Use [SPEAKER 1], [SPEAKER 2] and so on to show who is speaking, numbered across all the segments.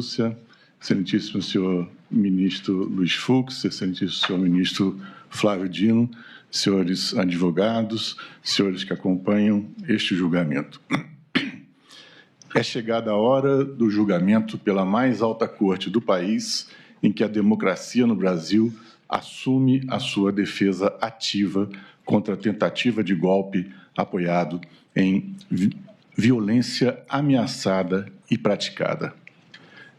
[SPEAKER 1] Lúcia, excelentíssimo senhor ministro Luiz Fux, excelentíssimo senhor ministro Flávio Dino, senhores advogados, senhores que acompanham este julgamento. É chegada a hora do julgamento pela mais alta corte do país, em que a democracia no Brasil assume a sua defesa ativa contra a tentativa de golpe apoiado em violência ameaçada e praticada.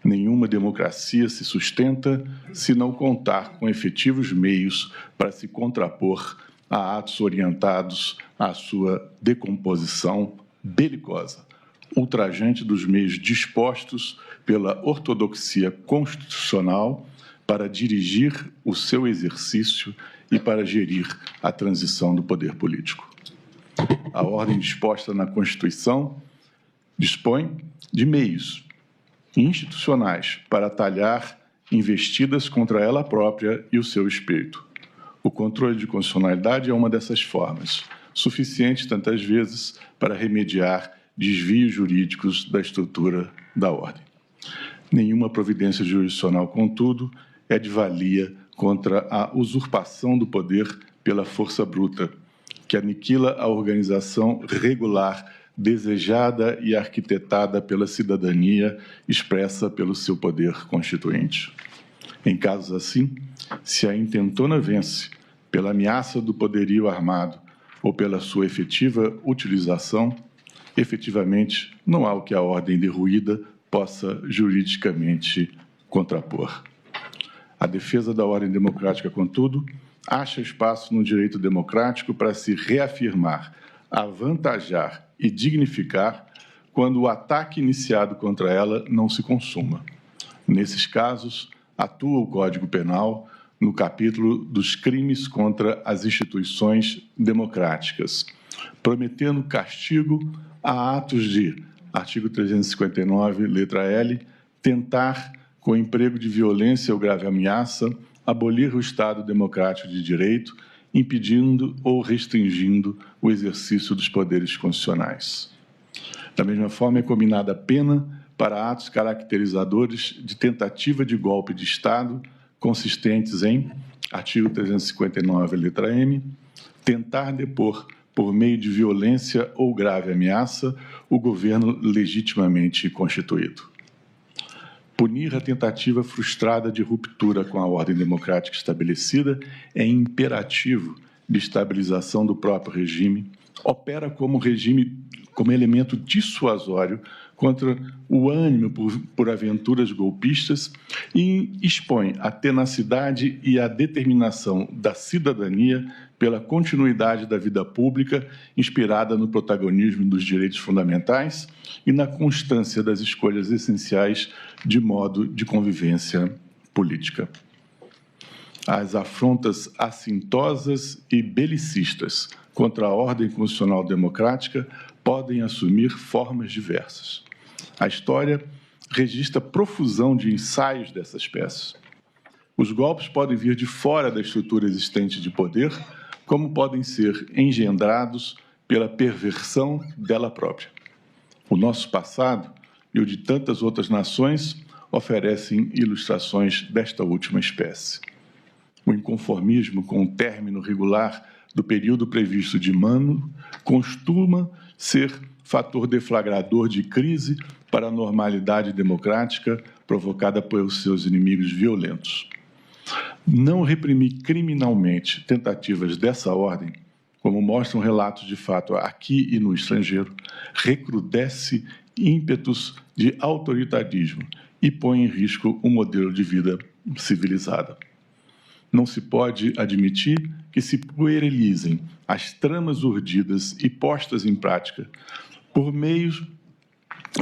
[SPEAKER 1] Nenhuma democracia se sustenta se não contar com efetivos meios para se contrapor a atos orientados à sua decomposição belicosa, ultrajante dos meios dispostos pela ortodoxia constitucional para dirigir o seu exercício e para gerir a transição do poder político. A ordem disposta na Constituição dispõe de meios institucionais para atalhar investidas contra ela própria e o seu espírito. O controle de constitucionalidade é uma dessas formas, suficiente tantas vezes para remediar desvios jurídicos da estrutura da ordem. Nenhuma providência jurisdicional, contudo, é de valia contra a usurpação do poder pela força bruta, que aniquila a organização regular desejada e arquitetada pela cidadania expressa pelo seu poder constituinte. Em casos assim, se a intentona vence pela ameaça do poderio armado ou pela sua efetiva utilização, efetivamente não há o que a ordem derruída possa juridicamente contrapor. A defesa da ordem democrática, contudo, acha espaço no direito democrático para se reafirmar, avantajar e dignificar quando o ataque iniciado contra ela não se consuma. Nesses casos, atua o Código Penal no capítulo dos crimes contra as instituições democráticas, prometendo castigo a atos de, artigo 359, letra L, tentar, com emprego de violência ou grave ameaça, abolir o Estado democrático de direito, impedindo ou restringindo o exercício dos poderes constitucionais. Da mesma forma, é combinada a pena para atos caracterizadores de tentativa de golpe de Estado, consistentes em, artigo 359, letra M, tentar depor, por meio de violência ou grave ameaça, o governo legitimamente constituído. Punir a tentativa frustrada de ruptura com a ordem democrática estabelecida é imperativo de estabilização do próprio regime, opera como elemento dissuasório contra o ânimo por aventuras golpistas e expõe a tenacidade e a determinação da cidadania pela continuidade da vida pública, inspirada no protagonismo dos direitos fundamentais e na constância das escolhas essenciais de modo de convivência política. As afrontas assintosas e belicistas contra a ordem constitucional democrática podem assumir formas diversas. A história registra profusão de ensaios dessa espécie. Os golpes podem vir de fora da estrutura existente de poder, como podem ser engendrados pela perversão dela própria. O nosso passado e o de tantas outras nações oferecem ilustrações desta última espécie. O inconformismo com o término regular do período previsto de Mano costuma ser fator deflagrador de crise para a normalidade democrática provocada pelos seus inimigos violentos. Não reprimir criminalmente tentativas dessa ordem, como mostram relatos de fato aqui e no estrangeiro, recrudesce ímpetos de autoritarismo e põe em risco um modelo de vida civilizada. Não se pode admitir que se puerilizem as tramas urdidas e postas em prática por meio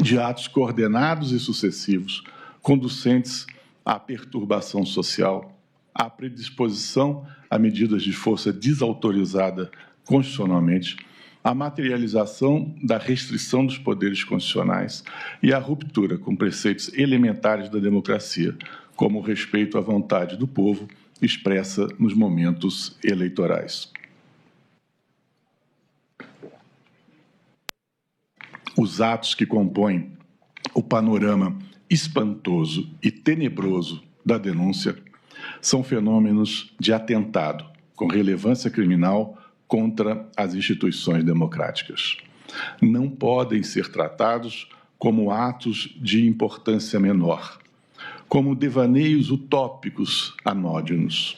[SPEAKER 1] de atos coordenados e sucessivos, conducentes à perturbação social, à predisposição a medidas de força desautorizada constitucionalmente, à materialização da restrição dos poderes constitucionais e à ruptura com preceitos elementares da democracia, como o respeito à vontade do povo expressa nos momentos eleitorais. Os atos que compõem o panorama espantoso e tenebroso da denúncia são fenômenos de atentado com relevância criminal contra as instituições democráticas. Não podem ser tratados como atos de importância menor, como devaneios utópicos anódinos,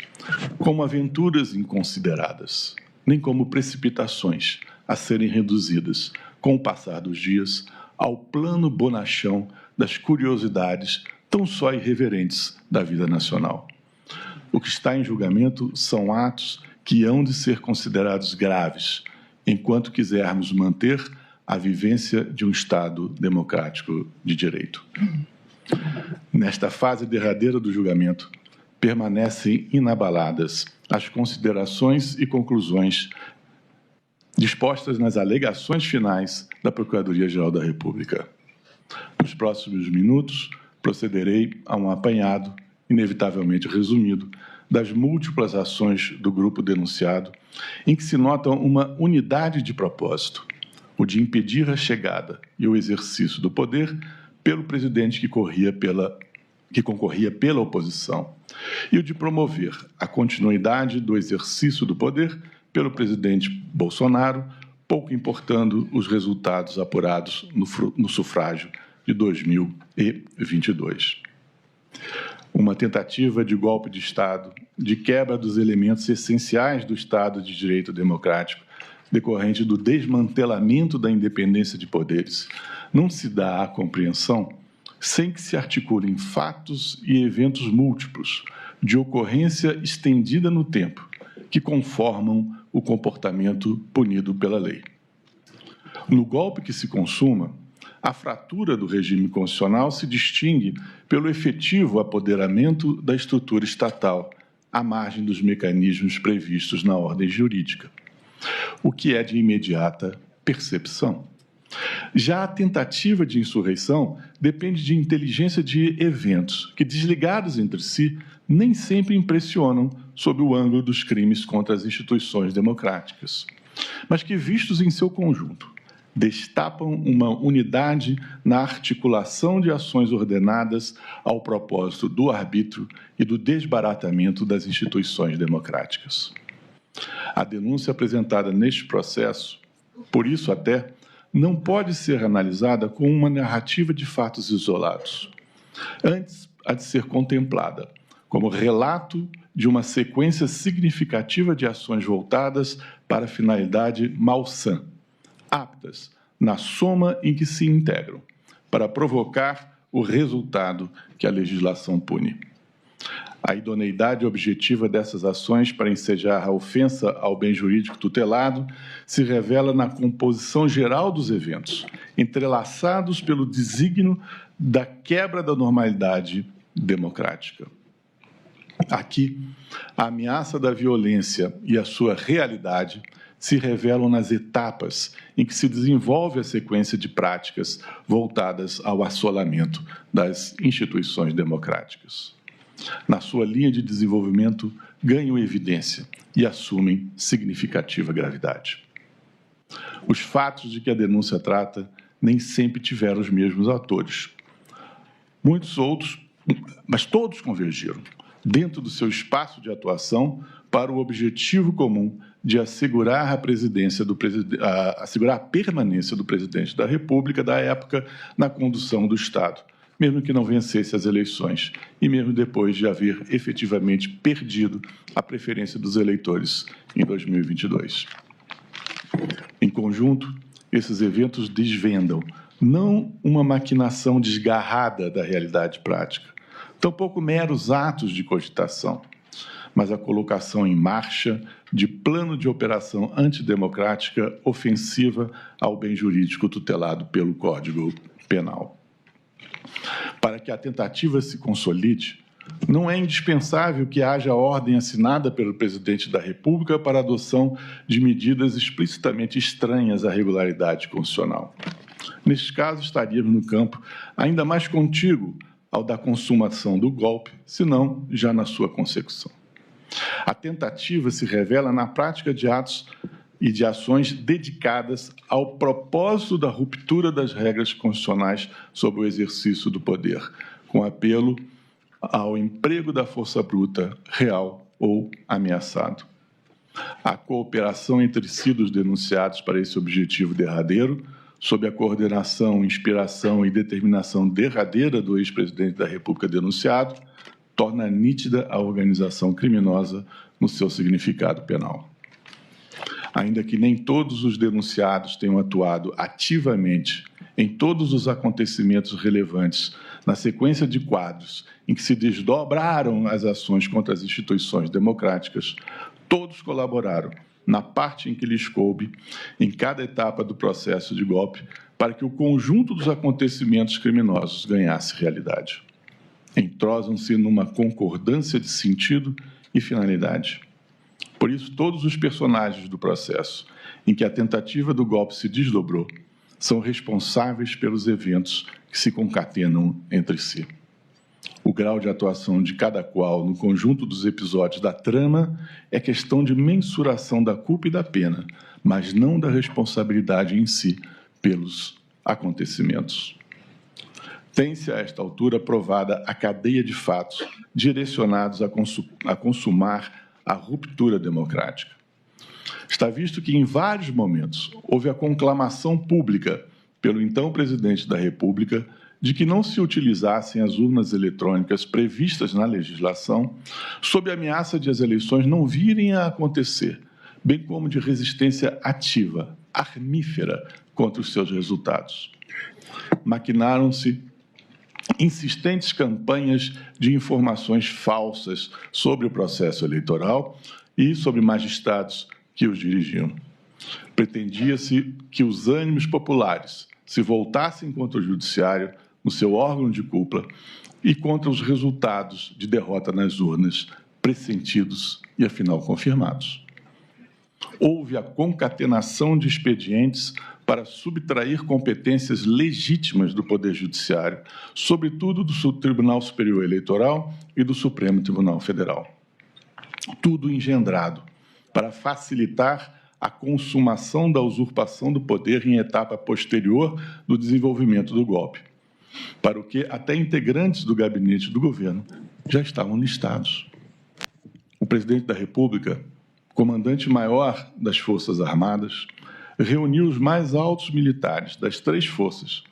[SPEAKER 1] como aventuras inconsideradas, nem como precipitações a serem reduzidas, com o passar dos dias, ao plano bonachão das curiosidades tão só irreverentes da vida nacional. O que está em julgamento são atos que hão de ser considerados graves, enquanto quisermos manter a vivência de um Estado democrático de direito. Nesta fase derradeira do julgamento, permanecem inabaladas as considerações e conclusões dispostas nas alegações finais da Procuradoria-Geral da República. Nos próximos minutos, procederei a um apanhado, inevitavelmente resumido, das múltiplas ações do grupo denunciado, em que se nota uma unidade de propósito, o de impedir a chegada e o exercício do poder pelo presidente que concorria pela oposição, e o de promover a continuidade do exercício do poder pelo presidente Bolsonaro, pouco importando os resultados apurados no sufrágio de 2022. Uma tentativa de golpe de Estado, de quebra dos elementos essenciais do Estado de Direito Democrático, decorrente do desmantelamento da independência de poderes, não se dá à compreensão sem que se articulem fatos e eventos múltiplos, de ocorrência estendida no tempo, que conformam o comportamento punido pela lei. No golpe que se consuma, a fratura do regime constitucional se distingue pelo efetivo apoderamento da estrutura estatal, à margem dos mecanismos previstos na ordem jurídica, o que é de imediata percepção. Já a tentativa de insurreição depende de inteligência de eventos que, desligados entre si, nem sempre impressionam sob o ângulo dos crimes contra as instituições democráticas, mas que, vistos em seu conjunto, destapam uma unidade na articulação de ações ordenadas ao propósito do arbítrio e do desbaratamento das instituições democráticas. A denúncia apresentada neste processo, por isso até, não pode ser analisada com uma narrativa de fatos isolados. Antes, há de ser contemplada como relato de uma sequência significativa de ações voltadas para a finalidade malsã, aptas, na soma em que se integram, para provocar o resultado que a legislação pune. A idoneidade objetiva dessas ações para ensejar a ofensa ao bem jurídico tutelado se revela na composição geral dos eventos, entrelaçados pelo desígnio da quebra da normalidade democrática. Aqui, a ameaça da violência e a sua realidade se revelam nas etapas em que se desenvolve a sequência de práticas voltadas ao assolamento das instituições democráticas. Na sua linha de desenvolvimento, ganham evidência e assumem significativa gravidade. Os fatos de que a denúncia trata nem sempre tiveram os mesmos atores. Muitos outros, mas todos convergiram dentro do seu espaço de atuação para o objetivo comum de assegurar assegurar a permanência do presidente da República da época na condução do Estado, mesmo que não vencesse as eleições e mesmo depois de haver efetivamente perdido a preferência dos eleitores em 2022. Em conjunto, esses eventos desvendam não uma maquinação desgarrada da realidade prática, tampouco meros atos de cogitação, mas a colocação em marcha de plano de operação antidemocrática ofensiva ao bem jurídico tutelado pelo Código Penal. Para que a tentativa se consolide, não é indispensável que haja ordem assinada pelo presidente da República para a adoção de medidas explicitamente estranhas à regularidade constitucional. Neste caso, estaríamos no campo ainda mais contíguo ao da consumação do golpe, se não já na sua consecução. A tentativa se revela na prática de atos e de ações dedicadas ao propósito da ruptura das regras constitucionais sobre o exercício do poder, com apelo ao emprego da força bruta, real ou ameaçado. A cooperação entre si dos denunciados para esse objetivo derradeiro, sob a coordenação, inspiração e determinação derradeira do ex-presidente da República denunciado, torna nítida a organização criminosa no seu significado penal. Ainda que nem todos os denunciados tenham atuado ativamente em todos os acontecimentos relevantes na sequência de quadros em que se desdobraram as ações contra as instituições democráticas, todos colaboraram, na parte em que lhes coube, em cada etapa do processo de golpe, para que o conjunto dos acontecimentos criminosos ganhasse realidade. Entrosam-se numa concordância de sentido e finalidade. Por isso, todos os personagens do processo em que a tentativa do golpe se desdobrou são responsáveis pelos eventos que se concatenam entre si. O grau de atuação de cada qual no conjunto dos episódios da trama é questão de mensuração da culpa e da pena, mas não da responsabilidade em si pelos acontecimentos. Tem-se, a esta altura, provada a cadeia de fatos direcionados a consumar a ruptura democrática. Está visto que, em vários momentos, houve a conclamação pública pelo então presidente da República de que não se utilizassem as urnas eletrônicas previstas na legislação, sob a ameaça de as eleições não virem a acontecer, bem como de resistência ativa, armífera, contra os seus resultados. Maquinaram-se insistentes campanhas de informações falsas sobre o processo eleitoral e sobre magistrados que os dirigiam. Pretendia-se que os ânimos populares se voltassem contra o judiciário no seu órgão de cúpula e contra os resultados de derrota nas urnas, pressentidos e, afinal, confirmados. Houve a concatenação de expedientes para subtrair competências legítimas do Poder Judiciário, sobretudo do Tribunal Superior Eleitoral e do Supremo Tribunal Federal. Tudo engendrado para facilitar a consumação da usurpação do poder em etapa posterior do desenvolvimento do golpe, para o que até integrantes do gabinete do governo já estavam listados. O presidente da República, comandante-maior das Forças Armadas, reuniu os mais altos militares das três forças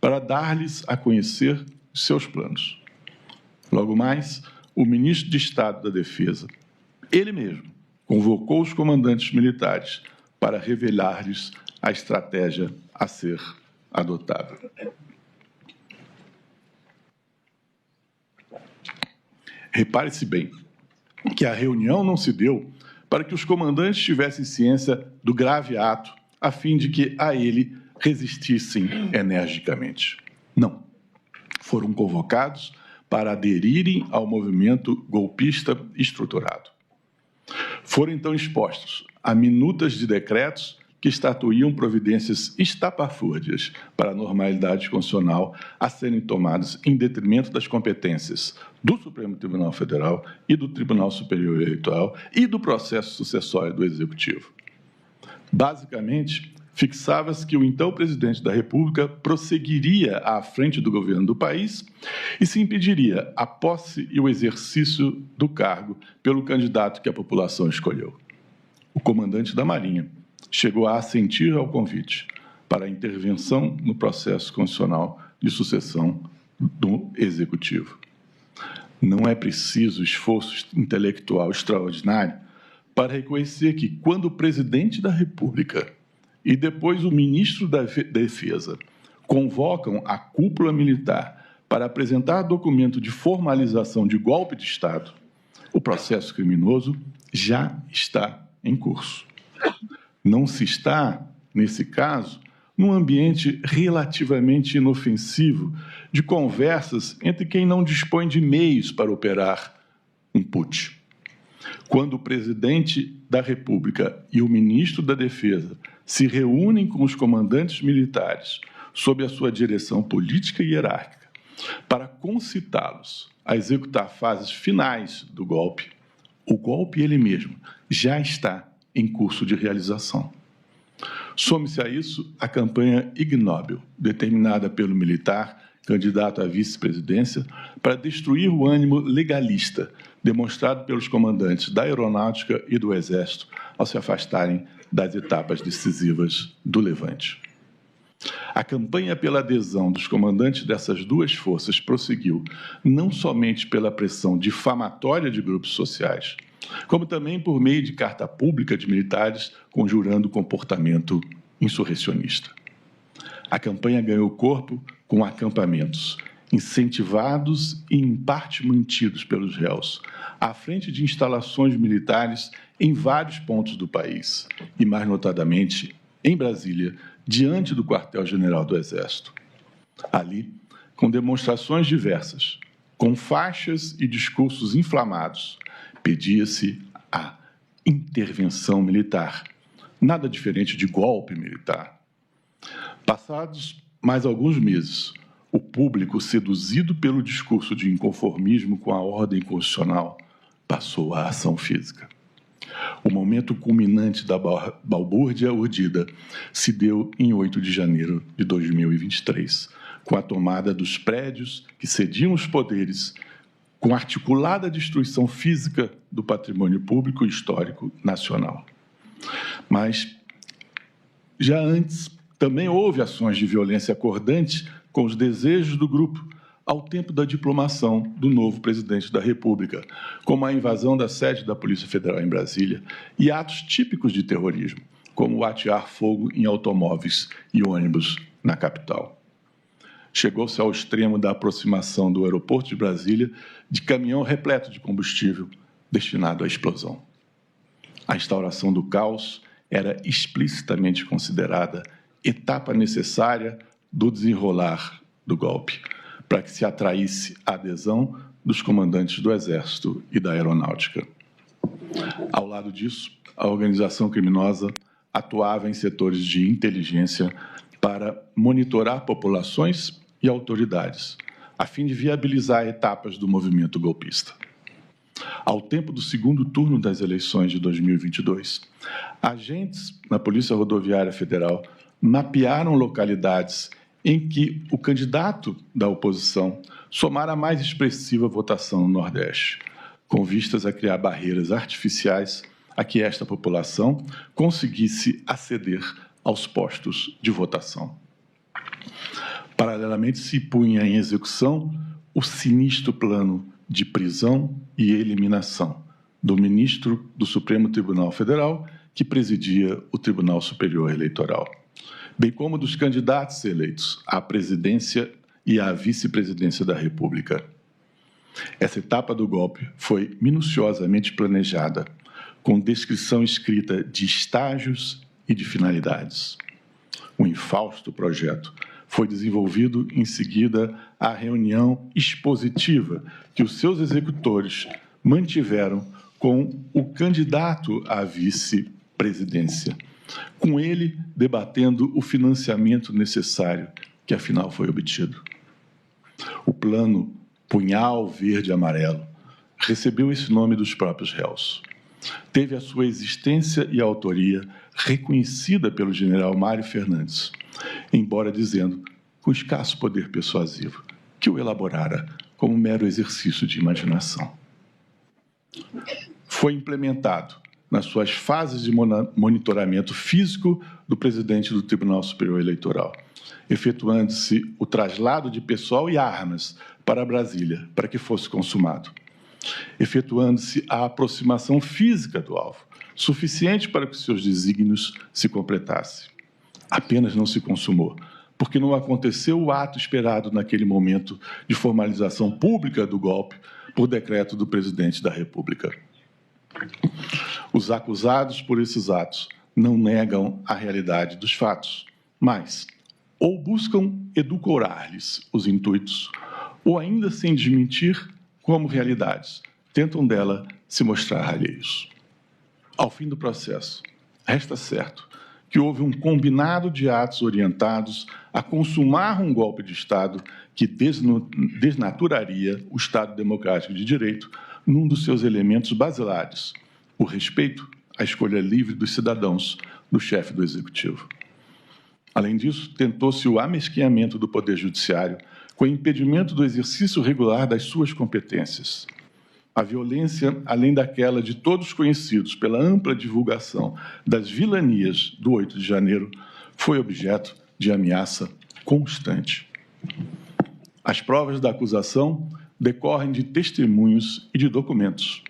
[SPEAKER 1] para dar-lhes a conhecer seus planos. Logo mais, o ministro de Estado da Defesa, ele mesmo, convocou os comandantes militares para revelar-lhes a estratégia a ser adotada. Repare-se bem que a reunião não se deu para que os comandantes tivessem ciência do grave ato, a fim de que a ele resistissem energicamente. Não. Foram convocados para aderirem ao movimento golpista estruturado. Foram, então, expostos a minutas de decretos que estatuíam providências estapafúrdias para a normalidade constitucional a serem tomadas em detrimento das competências do Supremo Tribunal Federal e do Tribunal Superior Eleitoral e do processo sucessório do Executivo. Basicamente, fixava-se que o então presidente da República prosseguiria à frente do governo do país e se impediria a posse e o exercício do cargo pelo candidato que a população escolheu. O comandante da Marinha chegou a assentir ao convite para a intervenção no processo constitucional de sucessão do Executivo. Não é preciso esforço intelectual extraordinário para reconhecer que, quando o presidente da República e depois o ministro da Defesa convocam a cúpula militar para apresentar documento de formalização de golpe de Estado, o processo criminoso já está em curso. Não se está, nesse caso, num ambiente relativamente inofensivo de conversas entre quem não dispõe de meios para operar um putsch. Quando o presidente da República e o ministro da Defesa se reúnem com os comandantes militares sob a sua direção política e hierárquica para concitá-los a executar fases finais do golpe, o golpe ele mesmo já está em curso de realização. Some-se a isso a campanha ignóbil, determinada pelo militar, candidato à vice-presidência, para destruir o ânimo legalista demonstrado pelos comandantes da Aeronáutica e do Exército ao se afastarem das etapas decisivas do Levante. A campanha pela adesão dos comandantes dessas duas forças prosseguiu não somente pela pressão difamatória de grupos sociais, como também por meio de carta pública de militares conjurando comportamento insurrecionista. A campanha ganhou corpo com acampamentos, incentivados e, em parte, mantidos pelos réus, à frente de instalações militares em vários pontos do país, e, mais notadamente, em Brasília, diante do quartel-general do Exército. Ali, com demonstrações diversas, com faixas e discursos inflamados, pedia-se a intervenção militar, nada diferente de golpe militar. Passados mais alguns meses, o público, seduzido pelo discurso de inconformismo com a ordem constitucional, passou à ação física. O momento culminante da balbúrdia urdida se deu em 8 de janeiro de 2023, com a tomada dos prédios que cediam os poderes, com articulada destruição física do patrimônio público e histórico nacional. Mas, já antes, também houve ações de violência acordante com os desejos do grupo, ao tempo da diplomação do novo presidente da República, como a invasão da sede da Polícia Federal em Brasília e atos típicos de terrorismo, como o atear fogo em automóveis e ônibus na capital. Chegou-se ao extremo da aproximação do aeroporto de Brasília de caminhão repleto de combustível destinado à explosão. A instauração do caos era explicitamente considerada etapa necessária do desenrolar do golpe, para que se atraísse a adesão dos comandantes do Exército e da Aeronáutica. Ao lado disso, a organização criminosa atuava em setores de inteligência para monitorar populações e autoridades, a fim de viabilizar etapas do movimento golpista. Ao tempo do segundo turno das eleições de 2022, agentes na Polícia Rodoviária Federal mapearam localidades em que o candidato da oposição somara a mais expressiva votação no Nordeste, com vistas a criar barreiras artificiais a que esta população conseguisse aceder aos postos de votação. Paralelamente, se punha em execução o sinistro plano de prisão e eliminação do ministro do Supremo Tribunal Federal, que presidia o Tribunal Superior Eleitoral, bem como dos candidatos eleitos à presidência e à vice-presidência da República. Essa etapa do golpe foi minuciosamente planejada, com descrição escrita de estágios e de finalidades. O infausto projeto foi desenvolvido em seguida à reunião expositiva que os seus executores mantiveram com o candidato à vice-presidência, com ele debatendo o financiamento necessário, que afinal foi obtido. O plano Punhal Verde-Amarelo recebeu esse nome dos próprios réus. Teve a sua existência e autoria reconhecida pelo general Mário Fernandes, embora dizendo, com escasso poder persuasivo, que o elaborara como mero exercício de imaginação. Foi implementado nas suas fases de monitoramento físico do presidente do Tribunal Superior Eleitoral, efetuando-se o traslado de pessoal e armas para Brasília, para que fosse consumado, efetuando-se a aproximação física do alvo, suficiente para que seus desígnios se completassem. Apenas não se consumou, porque não aconteceu o ato esperado naquele momento de formalização pública do golpe por decreto do presidente da República. Os acusados por esses atos não negam a realidade dos fatos, mas ou buscam edulcorar-lhes os intuitos, ou ainda sem desmentir como realidades, tentam dela se mostrar alheios. Ao fim do processo, resta certo que houve um combinado de atos orientados a consumar um golpe de Estado que desnaturaria o Estado democrático de direito num dos seus elementos basilares, o respeito a escolha livre dos cidadãos do chefe do Executivo. Além disso, tentou-se o amesquinhamento do Poder Judiciário com o impedimento do exercício regular das suas competências. A violência, além daquela de todos conhecidos pela ampla divulgação das vilanias do 8 de janeiro, foi objeto de ameaça constante. As provas da acusação decorrem de testemunhos e de documentos.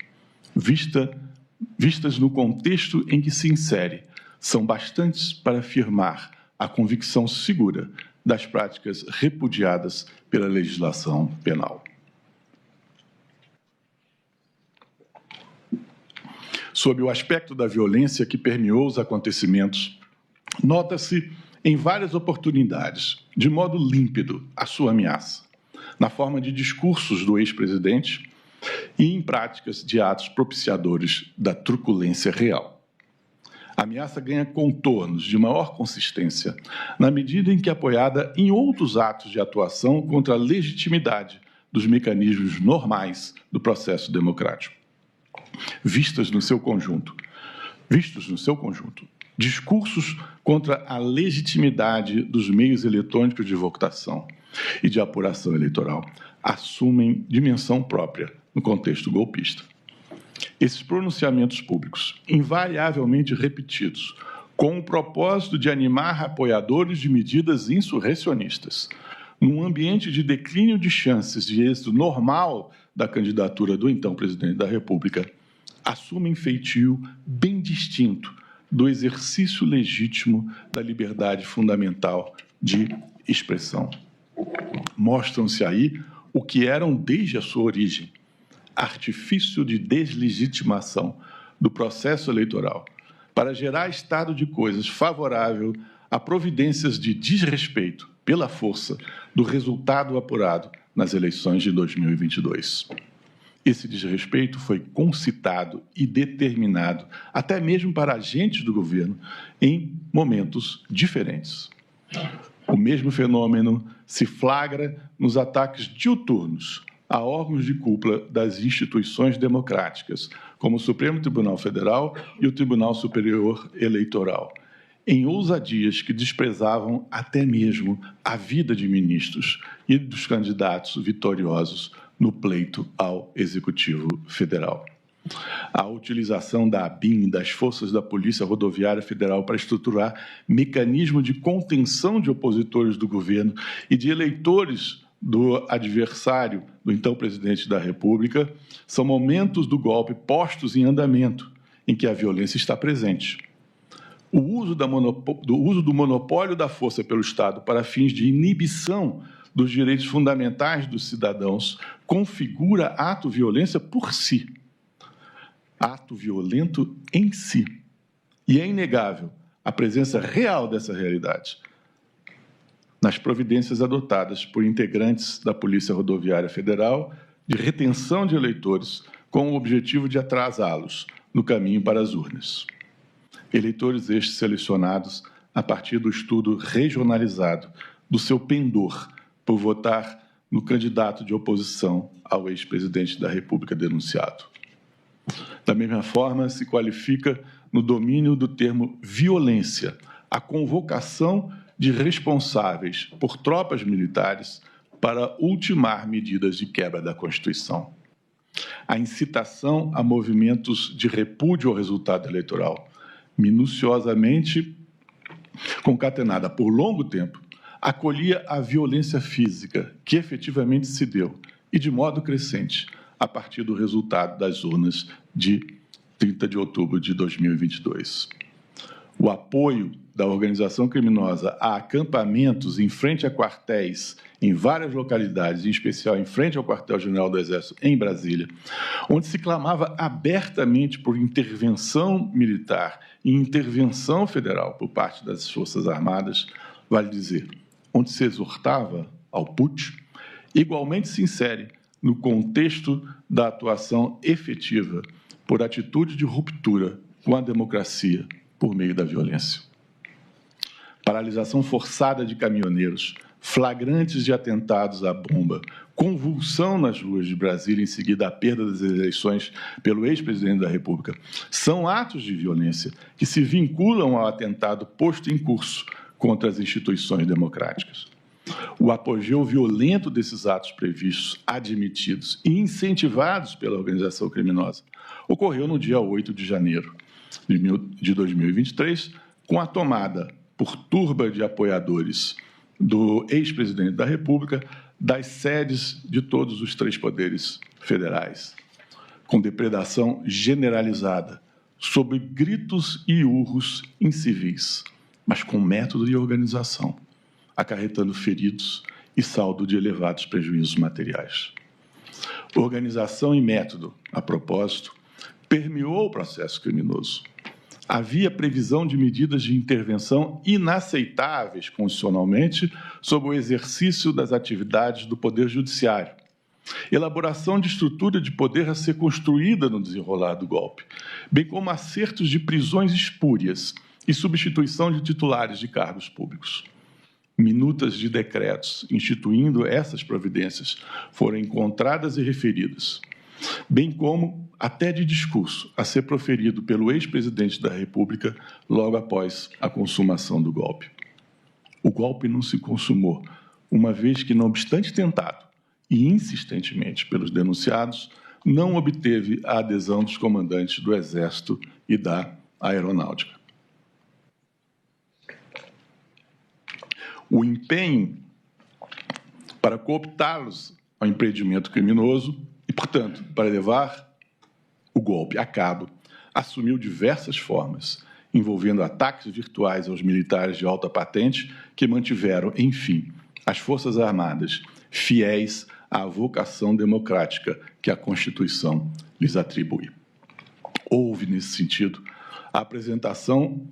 [SPEAKER 1] Vistas no contexto em que se insere, são bastantes para afirmar a convicção segura das práticas repudiadas pela legislação penal. Sob o aspecto da violência que permeou os acontecimentos, nota-se em várias oportunidades, de modo límpido, a sua ameaça, na forma de discursos do ex-presidente e em práticas de atos propiciadores da truculência real. A ameaça ganha contornos de maior consistência na medida em que é apoiada em outros atos de atuação contra a legitimidade dos mecanismos normais do processo democrático. Vistos no seu conjunto, discursos contra a legitimidade dos meios eletrônicos de votação e de apuração eleitoral assumem dimensão própria no contexto golpista. Esses pronunciamentos públicos, invariavelmente repetidos, com o propósito de animar apoiadores de medidas insurrecionistas, num ambiente de declínio de chances de êxito normal da candidatura do então presidente da República, assumem feitio bem distinto do exercício legítimo da liberdade fundamental de expressão. Mostram-se aí o que eram desde a sua origem, artifício de deslegitimação do processo eleitoral para gerar estado de coisas favorável a providências de desrespeito pela força do resultado apurado nas eleições de 2022. Esse desrespeito foi concitado e determinado até mesmo para agentes do governo em momentos diferentes. O mesmo fenômeno se flagra nos ataques diuturnos a órgãos de cúpula das instituições democráticas, como o Supremo Tribunal Federal e o Tribunal Superior Eleitoral, em ousadias que desprezavam até mesmo a vida de ministros e dos candidatos vitoriosos no pleito ao Executivo Federal. A utilização da ABIN e das forças da Polícia Rodoviária Federal para estruturar mecanismo de contenção de opositores do governo e de eleitores do adversário do então presidente da República são momentos do golpe postos em andamento, em que a violência está presente. O uso do monopólio da força pelo Estado para fins de inibição dos direitos fundamentais dos cidadãos configura ato violência por si, ato violento em si. E é inegável a presença real dessa realidade nas providências adotadas por integrantes da Polícia Rodoviária Federal de retenção de eleitores com o objetivo de atrasá-los no caminho para as urnas. Eleitores estes selecionados a partir do estudo regionalizado do seu pendor por votar no candidato de oposição ao ex-presidente da República denunciado. Da mesma forma, se qualifica no domínio do termo violência a convocação de responsáveis por tropas militares para ultimar medidas de quebra da Constituição. A incitação a movimentos de repúdio ao resultado eleitoral, minuciosamente concatenada por longo tempo, acolhia a violência física que efetivamente se deu, e de modo crescente, a partir do resultado das urnas de 30 de outubro de 2022. O apoio da organização criminosa a acampamentos em frente a quartéis em várias localidades, em especial em frente ao quartel-general do Exército em Brasília, onde se clamava abertamente por intervenção militar e intervenção federal por parte das Forças Armadas, vale dizer, onde se exortava ao putsch, igualmente se insere no contexto da atuação efetiva por atitude de ruptura com a democracia por meio da violência. Paralisação forçada de caminhoneiros, flagrantes de atentados à bomba, convulsão nas ruas de Brasília em seguida à perda das eleições pelo ex-presidente da República, são atos de violência que se vinculam ao atentado posto em curso contra as instituições democráticas. O apogeu violento desses atos previstos, admitidos e incentivados pela organização criminosa ocorreu no dia 8 de janeiro de 2023, com a tomada por turba de apoiadores do ex-presidente da República das sedes de todos os 3 poderes federais, com depredação generalizada, sob gritos e urros em civis, mas com método e organização, acarretando feridos e saldo de elevados prejuízos materiais. Organização e método, a propósito, permeou o processo criminoso. Havia previsão de medidas de intervenção inaceitáveis constitucionalmente sobre o exercício das atividades do Poder Judiciário, elaboração de estrutura de poder a ser construída no desenrolar do golpe, bem como acertos de prisões espúrias e substituição de titulares de cargos públicos. Minutas de decretos instituindo essas providências foram encontradas e referidas, bem como até de discurso a ser proferido pelo ex-presidente da República logo após a consumação do golpe. O golpe não se consumou, uma vez que, não obstante tentado e insistentemente pelos denunciados, não obteve a adesão dos comandantes do Exército e da Aeronáutica. O empenho para cooptá-los ao empreendimento criminoso e, portanto, para levar o golpe a cabo, assumiu diversas formas, envolvendo ataques virtuais aos militares de alta patente que mantiveram, enfim, as Forças Armadas fiéis à vocação democrática que a Constituição lhes atribui. Houve, nesse sentido, a apresentação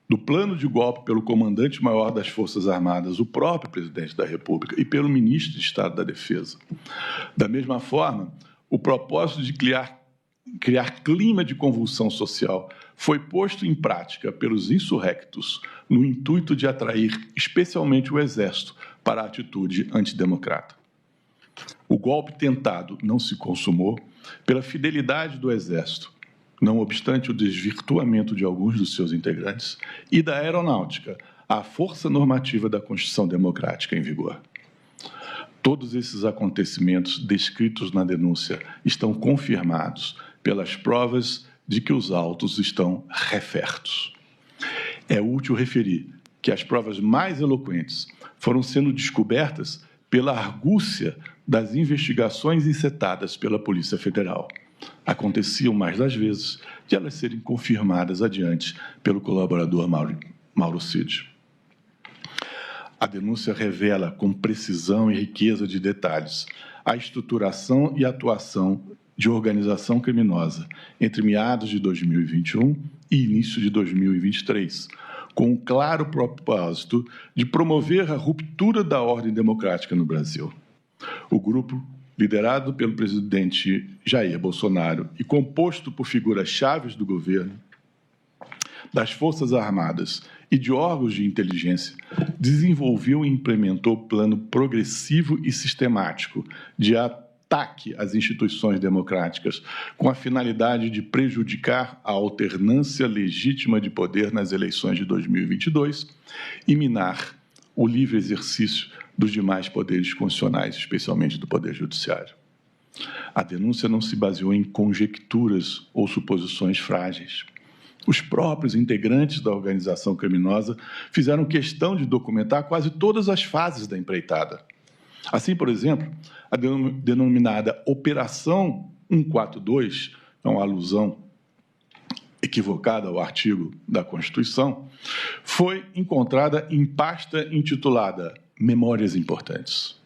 [SPEAKER 1] do plano de golpe pelo comandante-maior das Forças Armadas, o próprio presidente da República, e pelo ministro de Estado da Defesa. Da mesma forma, o propósito de criar clima de convulsão social foi posto em prática pelos insurrectos no intuito de atrair especialmente o Exército para a atitude antidemocrata. O golpe tentado não se consumou pela fidelidade do Exército, não obstante o desvirtuamento de alguns dos seus integrantes, e da Aeronáutica, a força normativa da Constituição Democrática em vigor. Todos esses acontecimentos descritos na denúncia estão confirmados pelas provas de que os autos estão refertos. É útil referir que as provas mais eloquentes foram sendo descobertas pela argúcia das investigações encetadas pela Polícia Federal. Aconteciam mais das vezes de elas serem confirmadas adiante pelo colaborador Mauro Cid. A denúncia revela com precisão e riqueza de detalhes a estruturação e atuação de organização criminosa entre meados de 2021 e início de 2023, com um claro propósito de promover a ruptura da ordem democrática no Brasil. O grupo, liderado pelo presidente Jair Bolsonaro e composto por figuras chaves do governo, das Forças Armadas e de órgãos de inteligência, desenvolveu e implementou plano progressivo e sistemático de ataque às instituições democráticas, com a finalidade de prejudicar a alternância legítima de poder nas eleições de 2022 e minar o livre exercício dos demais poderes constitucionais, especialmente do Poder Judiciário. A denúncia não se baseou em conjecturas ou suposições frágeis. Os próprios integrantes da organização criminosa fizeram questão de documentar quase todas as fases da empreitada. Assim, por exemplo, a denominada Operação 142, é uma alusão equivocada ao artigo da Constituição, foi encontrada em pasta intitulada Memórias Importantes.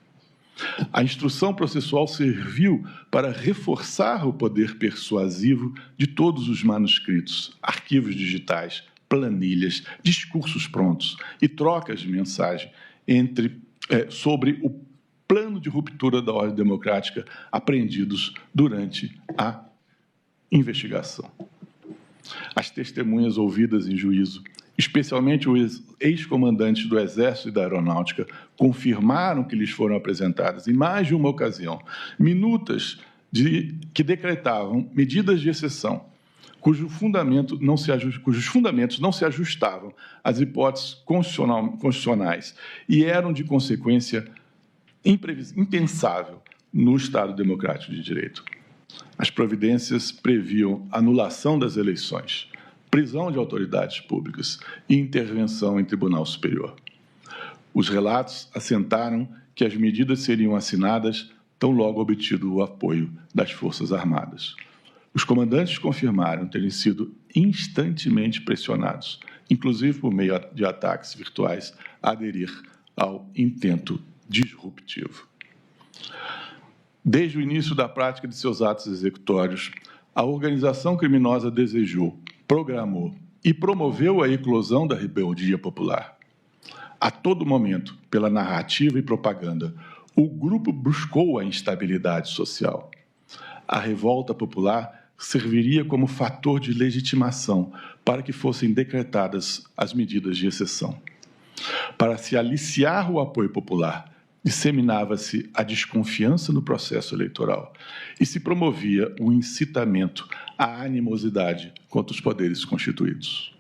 [SPEAKER 1] A instrução processual serviu para reforçar o poder persuasivo de todos os manuscritos, arquivos digitais, planilhas, discursos prontos e trocas de mensagem sobre o plano de ruptura da ordem democrática apreendidos durante a investigação. As testemunhas ouvidas em juízo especialmente os ex-comandantes do Exército e da Aeronáutica, confirmaram que lhes foram apresentadas, em mais de uma ocasião, minutas que decretavam medidas de exceção, cujos fundamentos não se ajustavam às hipóteses constitucionais e eram, de consequência, impensável no Estado democrático de direito. As providências previam anulação das eleições, prisão de autoridades públicas e intervenção em tribunal superior. Os relatos assentaram que as medidas seriam assinadas tão logo obtido o apoio das Forças Armadas. Os comandantes confirmaram terem sido instantemente pressionados, inclusive por meio de ataques virtuais, a aderir ao intento disruptivo. Desde o início da prática de seus atos executórios, a organização criminosa desejou, programou e promoveu a eclosão da rebeldia popular. A todo momento, pela narrativa e propaganda, o grupo buscou a instabilidade social. A revolta popular serviria como fator de legitimação para que fossem decretadas as medidas de exceção. Para se aliciar o apoio popular, disseminava-se a desconfiança no processo eleitoral e se promovia o incitamento à animosidade contra os poderes constituídos.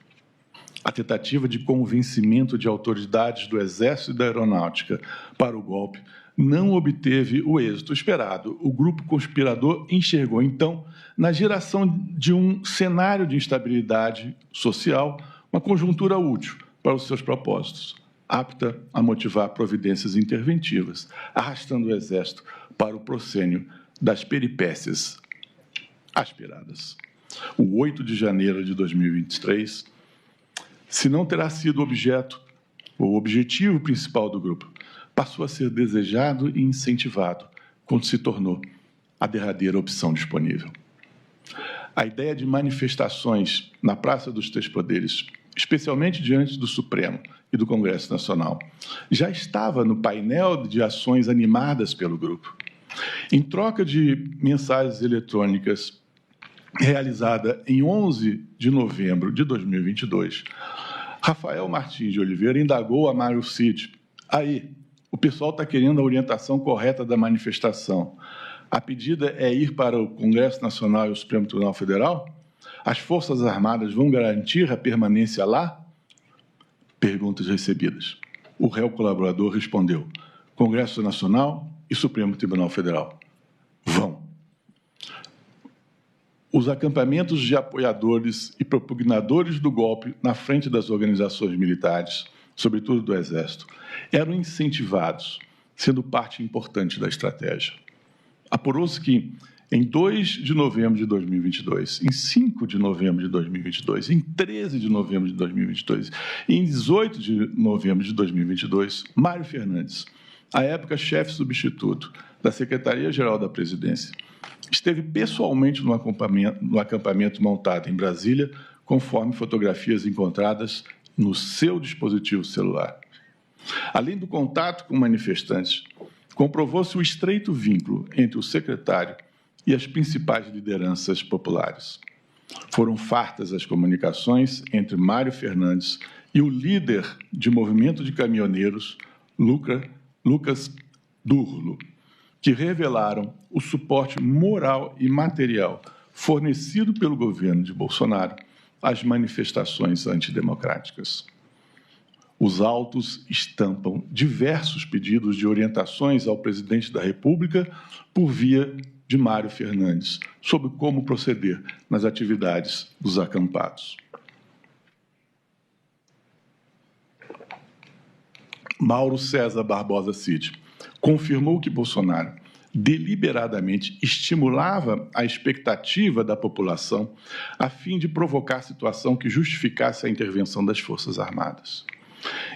[SPEAKER 1] A tentativa de convencimento de autoridades do Exército e da Aeronáutica para o golpe não obteve o êxito esperado. O grupo conspirador enxergou, então, na geração de um cenário de instabilidade social, uma conjuntura útil para os seus propósitos, apta a motivar providências interventivas, arrastando o Exército para o proscênio das peripécias aspiradas. O 8 de janeiro de 2023, se não terá sido o objetivo principal do grupo, passou a ser desejado e incentivado quando se tornou a derradeira opção disponível. A ideia de manifestações na Praça dos Três Poderes, especialmente diante do Supremo e do Congresso Nacional, já estava no painel de ações animadas pelo grupo. Em troca de mensagens eletrônicas realizada em 11 de novembro de 2022, Rafael Martins de Oliveira indagou a Mário Cid: aí, o pessoal está querendo a orientação correta da manifestação. A pedida é ir para o Congresso Nacional e o Supremo Tribunal Federal? As Forças Armadas vão garantir a permanência lá? Perguntas recebidas. O réu colaborador respondeu: Congresso Nacional e Supremo Tribunal Federal. Vão. Os acampamentos de apoiadores e propugnadores do golpe na frente das organizações militares, sobretudo do Exército, eram incentivados, sendo parte importante da estratégia. Apurou-se que, em 2 de novembro de 2022, em 5 de novembro de 2022, em 13 de novembro de 2022 e em 18 de novembro de 2022, Mário Fernandes, à época chefe substituto da Secretaria-Geral da Presidência, esteve pessoalmente no acampamento montado em Brasília, conforme fotografias encontradas no seu dispositivo celular. Além do contato com manifestantes, comprovou-se o estreito vínculo entre o secretário e as principais lideranças populares. Foram fartas as comunicações entre Mário Fernandes e o líder de movimento de caminhoneiros, Lucas Durlo, que revelaram o suporte moral e material fornecido pelo governo de Bolsonaro às manifestações antidemocráticas. Os autos estampam diversos pedidos de orientações ao presidente da República por via de Mário Fernandes sobre como proceder nas atividades dos acampados. Mauro César Barbosa Cid confirmou que Bolsonaro deliberadamente estimulava a expectativa da população a fim de provocar situação que justificasse a intervenção das Forças Armadas.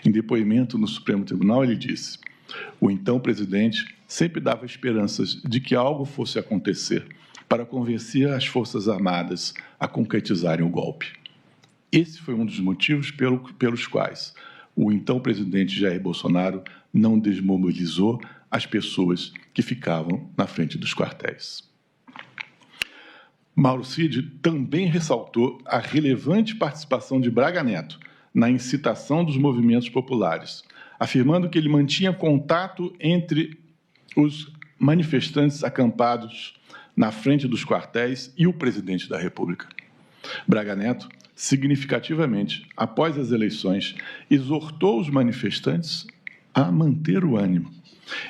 [SPEAKER 1] Em depoimento no Supremo Tribunal, ele disse: o então presidente sempre dava esperanças de que algo fosse acontecer para convencer as Forças Armadas a concretizarem o golpe. Esse foi um dos motivos pelos quais o então presidente Jair Bolsonaro não desmobilizou as pessoas que ficavam na frente dos quartéis. Mauro Cid também ressaltou a relevante participação de Braga Neto na incitação dos movimentos populares, afirmando que ele mantinha contato entre os manifestantes acampados na frente dos quartéis e o presidente da República. Braga Neto, significativamente, após as eleições, exortou os manifestantes a manter o ânimo.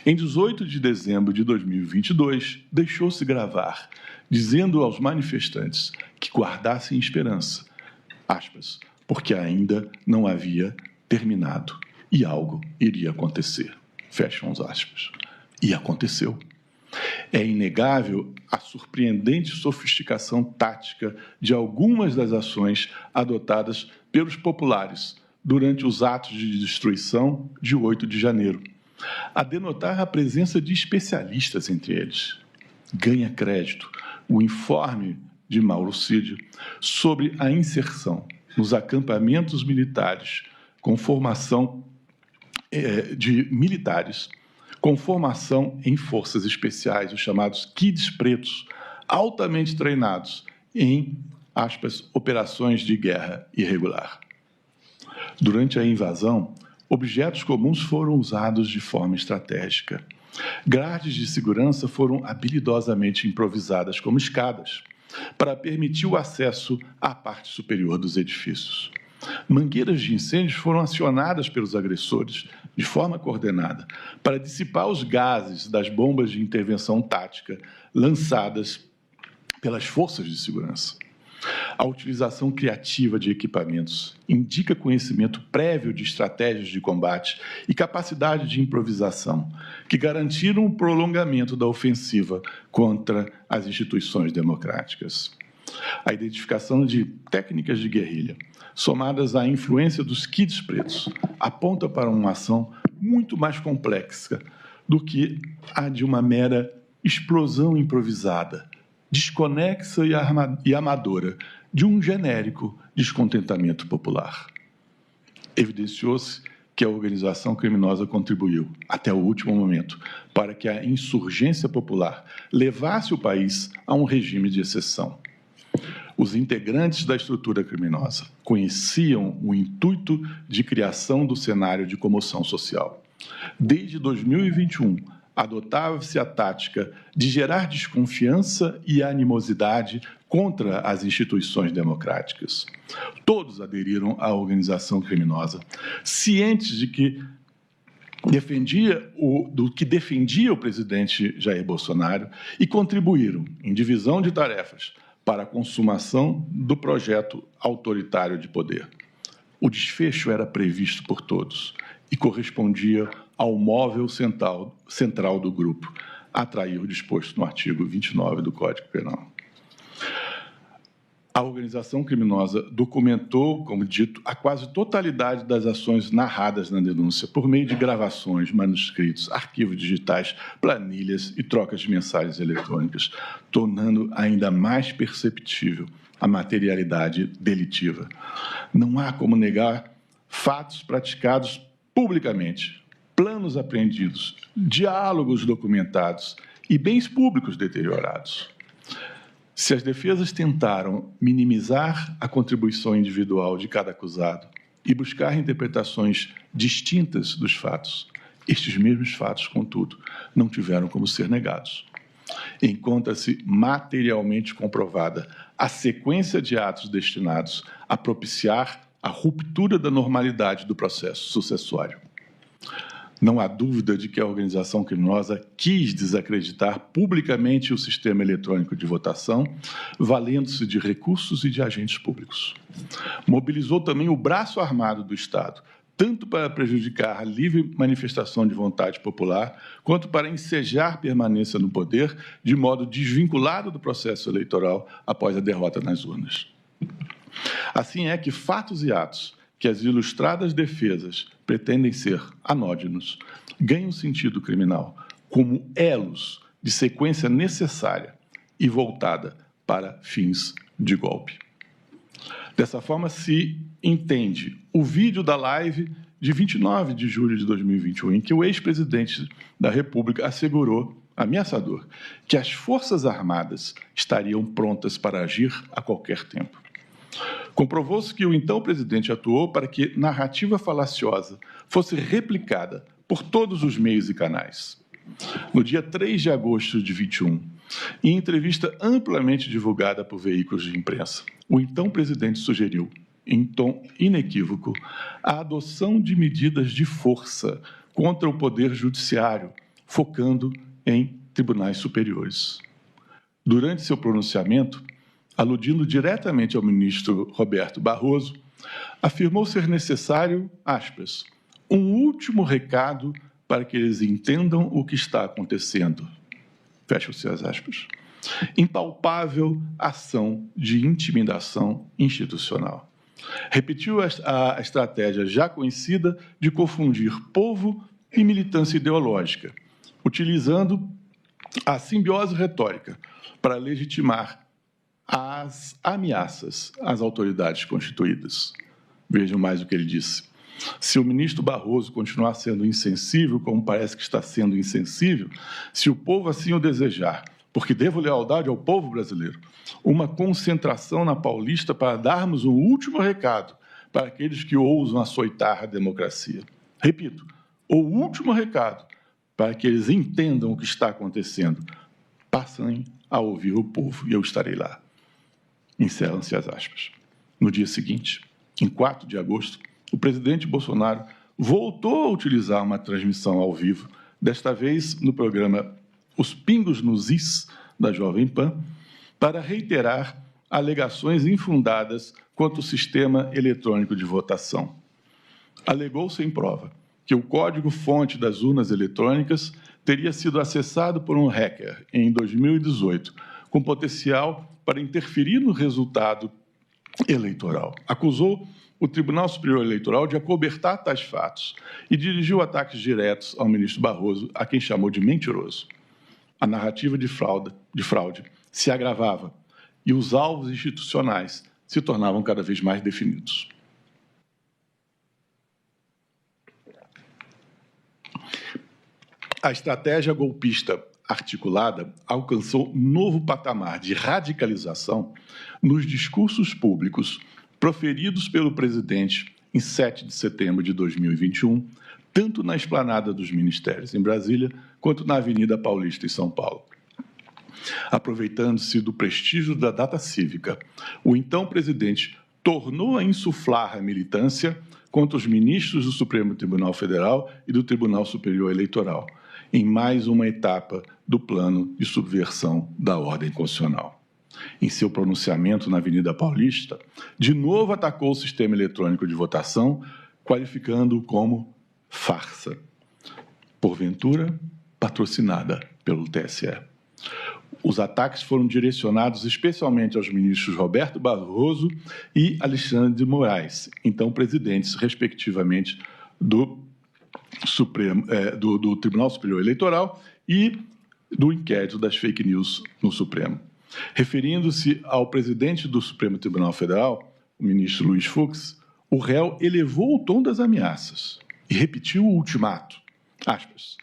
[SPEAKER 1] Em 18 de dezembro de 2022, deixou-se gravar, dizendo aos manifestantes que guardassem esperança, aspas, porque ainda não havia terminado e algo iria acontecer, fecham as aspas. E aconteceu. É inegável a surpreendente sofisticação tática de algumas das ações adotadas pelos populares durante os atos de destruição de 8 de janeiro, a denotar a presença de especialistas entre eles. Ganha crédito o informe de Mauro Cid sobre a inserção nos acampamentos militares com formação de militares com formação em forças especiais, os chamados kids pretos, altamente treinados em, aspas, operações de guerra irregular. Durante a invasão, objetos comuns foram usados de forma estratégica. Grades de segurança foram habilidosamente improvisadas como escadas, para permitir o acesso à parte superior dos edifícios. Mangueiras de incêndios foram acionadas pelos agressores, de forma coordenada, para dissipar os gases das bombas de intervenção tática lançadas pelas forças de segurança. A utilização criativa de equipamentos indica conhecimento prévio de estratégias de combate e capacidade de improvisação, que garantiram o prolongamento da ofensiva contra as instituições democráticas. A identificação de técnicas de guerrilha, somadas à influência dos kids pretos, aponta para uma ação muito mais complexa do que a de uma mera explosão improvisada, desconexa e amadora de um genérico descontentamento popular. Evidenciou-se que a organização criminosa contribuiu, até o último momento, para que a insurgência popular levasse o país a um regime de exceção. Os integrantes da estrutura criminosa conheciam o intuito de criação do cenário de comoção social. Desde 2021, adotava-se a tática de gerar desconfiança e animosidade contra as instituições democráticas. Todos aderiram à organização criminosa, cientes de que defendia o presidente Jair Bolsonaro e contribuíram em divisão de tarefas para a consumação do projeto autoritário de poder. O desfecho era previsto por todos e correspondia ao móvel central do grupo, atrair o disposto no artigo 29 do Código Penal. A organização criminosa documentou, como dito, a quase totalidade das ações narradas na denúncia por meio de gravações, manuscritos, arquivos digitais, planilhas e trocas de mensagens eletrônicas, tornando ainda mais perceptível a materialidade delitiva. Não há como negar fatos praticados publicamente, planos apreendidos, diálogos documentados e bens públicos deteriorados. Se as defesas tentaram minimizar a contribuição individual de cada acusado e buscar interpretações distintas dos fatos, estes mesmos fatos, contudo, não tiveram como ser negados. Encontra-se materialmente comprovada a sequência de atos destinados a propiciar a ruptura da normalidade do processo sucessório. Não há dúvida de que a organização criminosa quis desacreditar publicamente o sistema eletrônico de votação, valendo-se de recursos e de agentes públicos. Mobilizou também o braço armado do Estado, tanto para prejudicar a livre manifestação de vontade popular, quanto para ensejar permanência no poder, de modo desvinculado do processo eleitoral após a derrota nas urnas. Assim é que fatos e atos que as ilustradas defesas pretendem ser anódinos, ganham sentido criminal como elos de sequência necessária e voltada para fins de golpe. Dessa forma, se entende o vídeo da live de 29 de julho de 2021, em que o ex-presidente da República assegurou, ameaçador, que as Forças Armadas estariam prontas para agir a qualquer tempo. Comprovou-se que o então presidente atuou para que narrativa falaciosa fosse replicada por todos os meios e canais. No dia 3 de agosto de 21, em entrevista amplamente divulgada por veículos de imprensa, o então presidente sugeriu, em tom inequívoco, a adoção de medidas de força contra o Poder Judiciário, focando em tribunais superiores. Durante seu pronunciamento, aludindo diretamente ao ministro Roberto Barroso, afirmou ser necessário, aspas, um último recado para que eles entendam o que está acontecendo. Fecham-se as aspas. Impalpável ação de intimidação institucional. Repetiu a estratégia já conhecida de confundir povo e militância ideológica, utilizando a simbiose retórica para legitimar as ameaças às autoridades constituídas. Vejam mais o que ele disse. Se o ministro Barroso continuar sendo insensível, como parece que está sendo insensível, se o povo assim o desejar, porque devo lealdade ao povo brasileiro, uma concentração na Paulista para darmos um último recado para aqueles que ousam açoitar a democracia. Repito, o último recado para que eles entendam o que está acontecendo. Passem a ouvir o povo e eu estarei lá. Encerram-se as aspas. No dia seguinte, em 4 de agosto, o presidente Bolsonaro voltou a utilizar uma transmissão ao vivo, desta vez no programa Os Pingos nos Is, da Jovem Pan, para reiterar alegações infundadas quanto ao sistema eletrônico de votação. Alegou sem prova que o código-fonte das urnas eletrônicas teria sido acessado por um hacker em 2018, com potencial para interferir no resultado eleitoral. Acusou o Tribunal Superior Eleitoral de acobertar tais fatos e dirigiu ataques diretos ao ministro Barroso, a quem chamou de mentiroso. A narrativa de fraude se agravava e os alvos institucionais se tornavam cada vez mais definidos. A estratégia golpista articulada alcançou novo patamar de radicalização nos discursos públicos proferidos pelo presidente em 7 de setembro de 2021, tanto na esplanada dos ministérios em Brasília, quanto na Avenida Paulista em São Paulo. Aproveitando-se do prestígio da data cívica, o então presidente tornou a insuflar a militância contra os ministros do Supremo Tribunal Federal e do Tribunal Superior Eleitoral, em mais uma etapa do plano de subversão da ordem constitucional. Em seu pronunciamento na Avenida Paulista, de novo atacou o sistema eletrônico de votação, qualificando-o como farsa, porventura patrocinada pelo TSE. Os ataques foram direcionados especialmente aos ministros Roberto Barroso e Alexandre de Moraes, então presidentes, respectivamente, do Tribunal Superior Eleitoral e do inquérito das fake news no Supremo. Referindo-se ao presidente do Supremo Tribunal Federal, o ministro Luiz Fux, o réu elevou o tom das ameaças e repetiu o ultimato, aspas,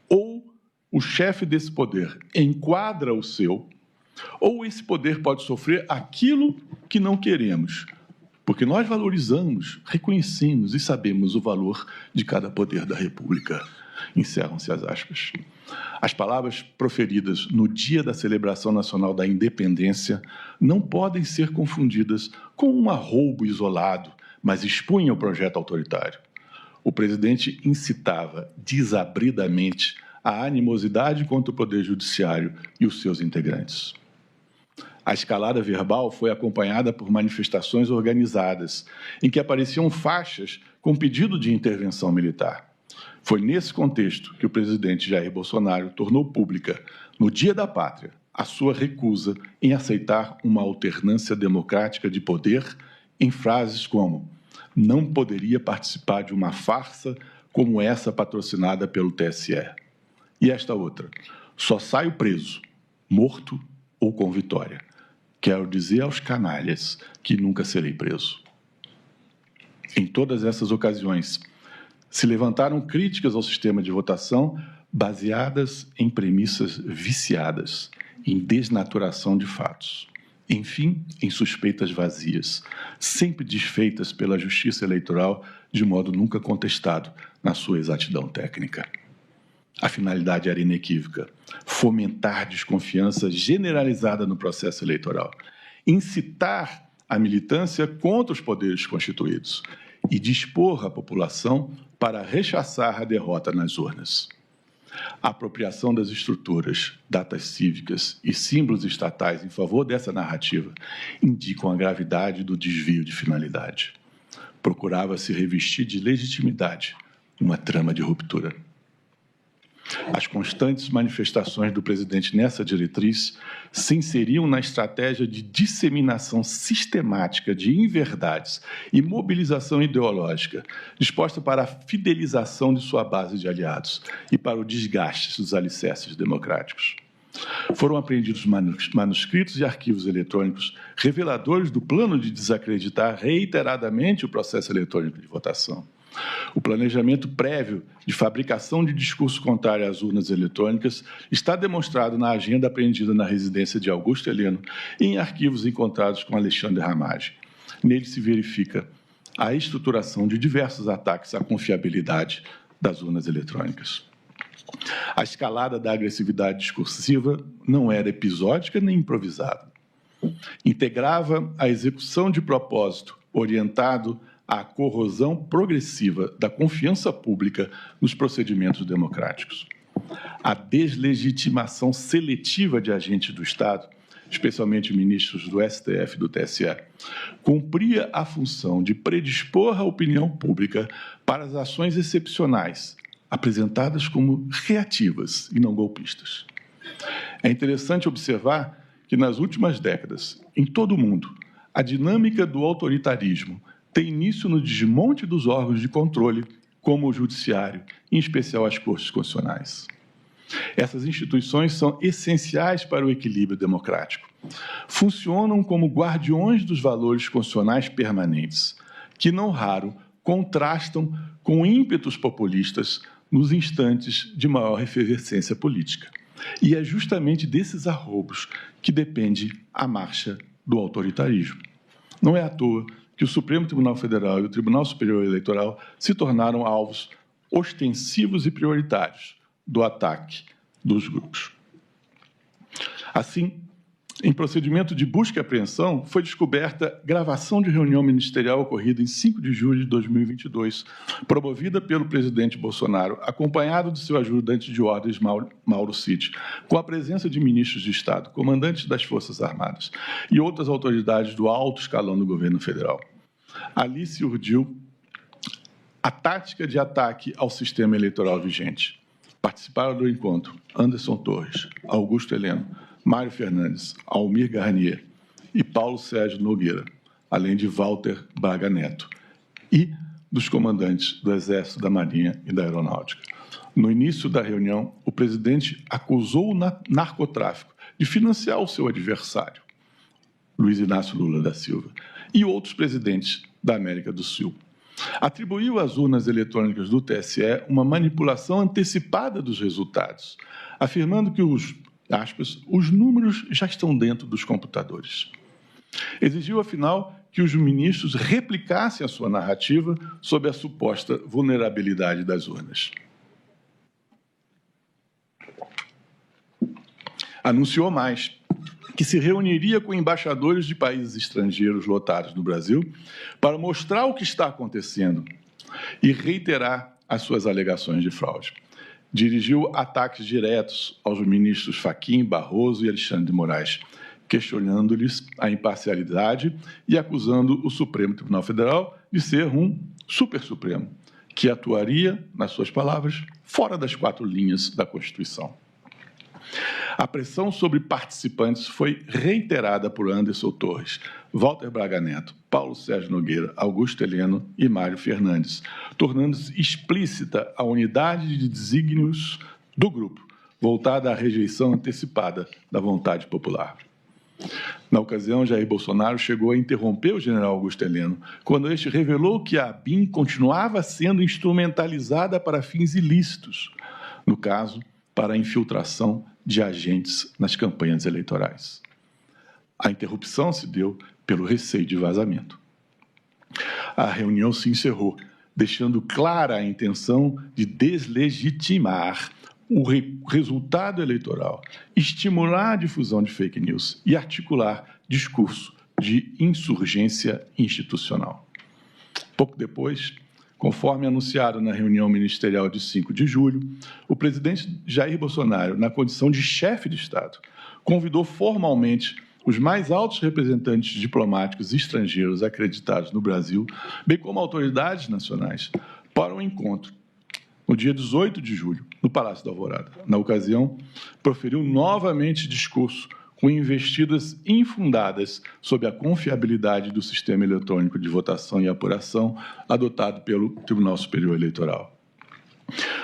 [SPEAKER 1] ou o chefe desse poder enquadra o seu, ou esse poder pode sofrer aquilo que não queremos, porque nós valorizamos, reconhecemos e sabemos o valor de cada poder da República. Encerram-se as aspas. As palavras proferidas no dia da celebração nacional da independência não podem ser confundidas com um arroubo isolado, mas expunham o projeto autoritário. O presidente incitava desabridamente a animosidade contra o Poder Judiciário e os seus integrantes. A escalada verbal foi acompanhada por manifestações organizadas, em que apareciam faixas com pedido de intervenção militar. Foi nesse contexto que o presidente Jair Bolsonaro tornou pública, no Dia da Pátria, a sua recusa em aceitar uma alternância democrática de poder em frases como não poderia participar de uma farsa como essa patrocinada pelo TSE. E esta outra, só saio preso, morto ou com vitória. Quero dizer aos canalhas que nunca serei preso. Em todas essas ocasiões, se levantaram críticas ao sistema de votação baseadas em premissas viciadas, em desnaturação de fatos. Enfim, em suspeitas vazias, sempre desfeitas pela Justiça Eleitoral de modo nunca contestado na sua exatidão técnica. A finalidade era inequívoca: fomentar desconfiança generalizada no processo eleitoral, incitar a militância contra os poderes constituídos e dispor a população para rechaçar a derrota nas urnas. A apropriação das estruturas, datas cívicas e símbolos estatais em favor dessa narrativa indicam a gravidade do desvio de finalidade. Procurava-se revestir de legitimidade uma trama de ruptura. As constantes manifestações do presidente nessa diretriz se inseriam na estratégia de disseminação sistemática de inverdades e mobilização ideológica, disposta para a fidelização de sua base de aliados e para o desgaste dos alicerces democráticos. Foram apreendidos manuscritos e arquivos eletrônicos reveladores do plano de desacreditar reiteradamente o processo eletrônico de votação. O planejamento prévio de fabricação de discurso contrário às urnas eletrônicas está demonstrado na agenda apreendida na residência de Augusto Heleno e em arquivos encontrados com Alexandre Ramage. Nele se verifica a estruturação de diversos ataques à confiabilidade das urnas eletrônicas. A escalada da agressividade discursiva não era episódica nem improvisada. Integrava a execução de propósito orientado à corrosão progressiva da confiança pública nos procedimentos democráticos. A deslegitimação seletiva de agentes do Estado, especialmente ministros do STF e do TSE, cumpria a função de predispor a opinião pública para as ações excepcionais, apresentadas como reativas e não golpistas. É interessante observar que, nas últimas décadas, em todo o mundo, a dinâmica do autoritarismo tem início no desmonte dos órgãos de controle, como o judiciário, em especial as cortes constitucionais. Essas instituições são essenciais para o equilíbrio democrático. Funcionam como guardiões dos valores constitucionais permanentes, que, não raro, contrastam com ímpetos populistas nos instantes de maior efervescência política. E é justamente desses arroubos que depende a marcha do autoritarismo. Não é à toa que o Supremo Tribunal Federal e o Tribunal Superior Eleitoral se tornaram alvos ostensivos e prioritários do ataque dos grupos. Assim, em procedimento de busca e apreensão, foi descoberta gravação de reunião ministerial ocorrida em 5 de julho de 2022, promovida pelo presidente Bolsonaro, acompanhado de seu ajudante de ordens, Mauro Cid, com a presença de ministros de Estado, comandantes das Forças Armadas e outras autoridades do alto escalão do governo federal. Ali se urdiu a tática de ataque ao sistema eleitoral vigente. Participaram do encontro Anderson Torres, Augusto Heleno, Mário Fernandes, Almir Garnier e Paulo Sérgio Nogueira, além de Walter Braga Neto, e dos comandantes do Exército, da Marinha e da Aeronáutica. No início da reunião, o presidente acusou o narcotráfico de financiar o seu adversário, Luiz Inácio Lula da Silva, e outros presidentes da América do Sul. Atribuiu às urnas eletrônicas do TSE uma manipulação antecipada dos resultados, afirmando que os números já estão dentro dos computadores. Exigiu, afinal, que os ministros replicassem a sua narrativa sobre a suposta vulnerabilidade das urnas. Anunciou mais que se reuniria com embaixadores de países estrangeiros lotados no Brasil para mostrar o que está acontecendo e reiterar as suas alegações de fraude. Dirigiu ataques diretos aos ministros Fachin, Barroso e Alexandre de Moraes, questionando-lhes a imparcialidade e acusando o Supremo Tribunal Federal de ser um super-supremo, que atuaria, nas suas palavras, fora das 4 linhas da Constituição. A pressão sobre participantes foi reiterada por Anderson Torres, Walter Braga Neto, Paulo Sérgio Nogueira, Augusto Heleno e Mário Fernandes, tornando-se explícita a unidade de desígnios do grupo, voltada à rejeição antecipada da vontade popular. Na ocasião, Jair Bolsonaro chegou a interromper o general Augusto Heleno, quando este revelou que a ABIN continuava sendo instrumentalizada para fins ilícitos, no caso, para a infiltração de agentes nas campanhas eleitorais. A interrupção se deu pelo receio de vazamento. A reunião se encerrou, deixando clara a intenção de deslegitimar o resultado eleitoral, estimular a difusão de fake news e articular discurso de insurgência institucional. Pouco depois, conforme anunciado na reunião ministerial de 5 de julho, o presidente Jair Bolsonaro, na condição de chefe de Estado, convidou formalmente os mais altos representantes diplomáticos estrangeiros acreditados no Brasil, bem como autoridades nacionais, para um encontro no dia 18 de julho, no Palácio da Alvorada. Na ocasião, proferiu novamente discurso com investidas infundadas sobre a confiabilidade do sistema eletrônico de votação e apuração adotado pelo Tribunal Superior Eleitoral.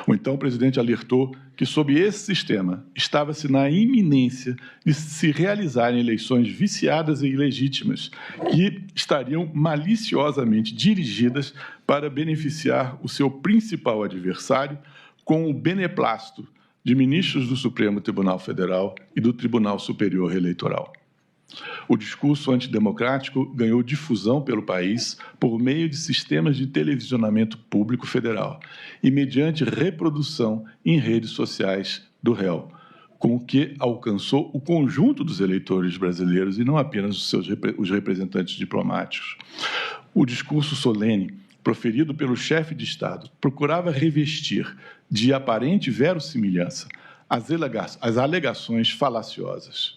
[SPEAKER 1] O então presidente alertou que, sob esse sistema, estava-se na iminência de se realizarem eleições viciadas e ilegítimas, que estariam maliciosamente dirigidas para beneficiar o seu principal adversário, com o beneplácito de ministros do Supremo Tribunal Federal e do Tribunal Superior Eleitoral. O discurso antidemocrático ganhou difusão pelo país por meio de sistemas de televisionamento público federal e mediante reprodução em redes sociais do réu, com o que alcançou o conjunto dos eleitores brasileiros e não apenas os representantes diplomáticos. O discurso solene, proferido pelo chefe de Estado, procurava revestir de aparente verossimilhança as alegações falaciosas.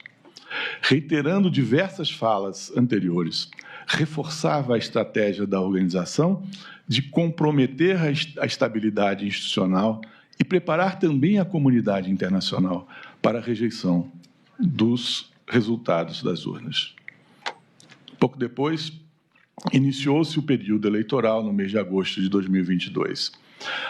[SPEAKER 1] Reiterando diversas falas anteriores, reforçava a estratégia da organização de comprometer a estabilidade institucional e preparar também a comunidade internacional para a rejeição dos resultados das urnas. Pouco depois, iniciou-se o período eleitoral no mês de agosto de 2022.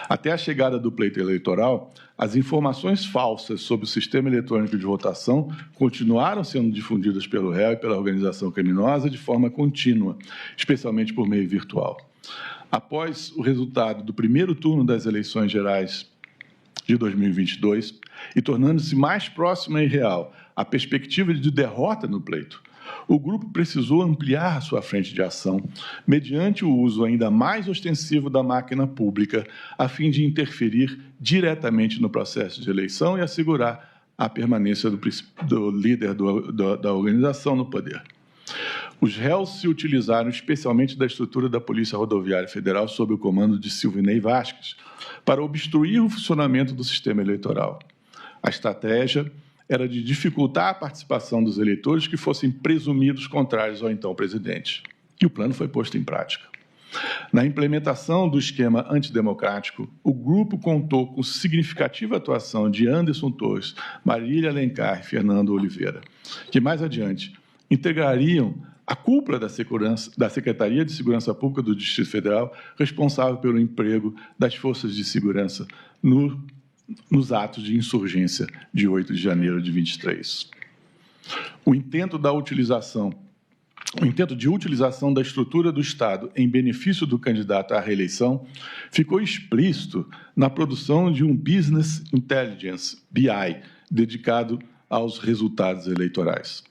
[SPEAKER 1] Até a chegada do pleito eleitoral, as informações falsas sobre o sistema eletrônico de votação continuaram sendo difundidas pelo réu e pela organização criminosa de forma contínua, especialmente por meio virtual. Após o resultado do primeiro turno das eleições gerais de 2022 e tornando-se mais próxima e real a perspectiva de derrota no pleito, o grupo precisou ampliar a sua frente de ação mediante o uso ainda mais ostensivo da máquina pública, a fim de interferir diretamente no processo de eleição e assegurar a permanência do líder da organização no poder. Os réus se utilizaram especialmente da estrutura da Polícia Rodoviária Federal sob o comando de Silvinei Vasquez para obstruir o funcionamento do sistema eleitoral. A estratégia era de dificultar a participação dos eleitores que fossem presumidos contrários ao então presidente. E o plano foi posto em prática. Na implementação do esquema antidemocrático, o grupo contou com significativa atuação de Anderson Torres, Marília Alencar e Fernando Oliveira, que mais adiante integrariam a cúpula da Secretaria de Segurança Pública do Distrito Federal, responsável pelo emprego das forças de segurança nos atos de insurgência de 8 de janeiro de 23. O intento de utilização da estrutura do Estado em benefício do candidato à reeleição ficou explícito na produção de um Business Intelligence, BI, dedicado aos resultados eleitorais.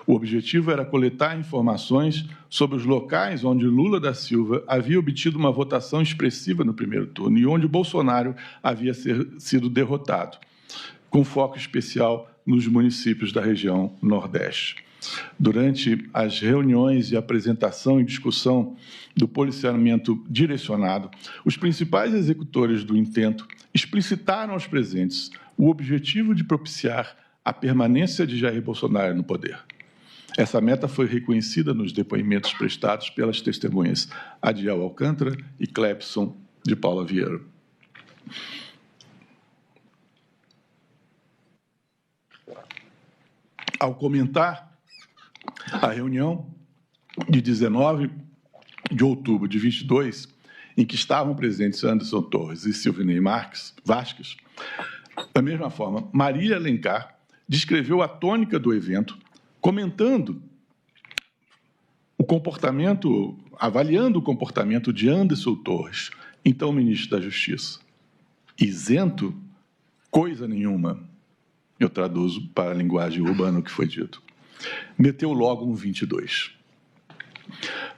[SPEAKER 1] O objetivo era coletar informações sobre os locais onde Lula da Silva havia obtido uma votação expressiva no primeiro turno e onde Bolsonaro havia sido derrotado, com foco especial nos municípios da região Nordeste. Durante as reuniões e apresentação e discussão do policiamento direcionado, os principais executores do intento explicitaram aos presentes o objetivo de propiciar a permanência de Jair Bolsonaro no poder. Essa meta foi reconhecida nos depoimentos prestados pelas testemunhas Adiel Alcântara e Clepson de Paula Vieira. Ao comentar a reunião de 19 de outubro de 22, em que estavam presentes Anderson Torres e Silvinei Vasquez, da mesma forma, Marília Alencar descreveu a tônica do evento, comentando avaliando o comportamento de Anderson Torres, então ministro da Justiça. Isento? Coisa nenhuma. Eu traduzo para a linguagem urbana o que foi dito. meteu logo um 22.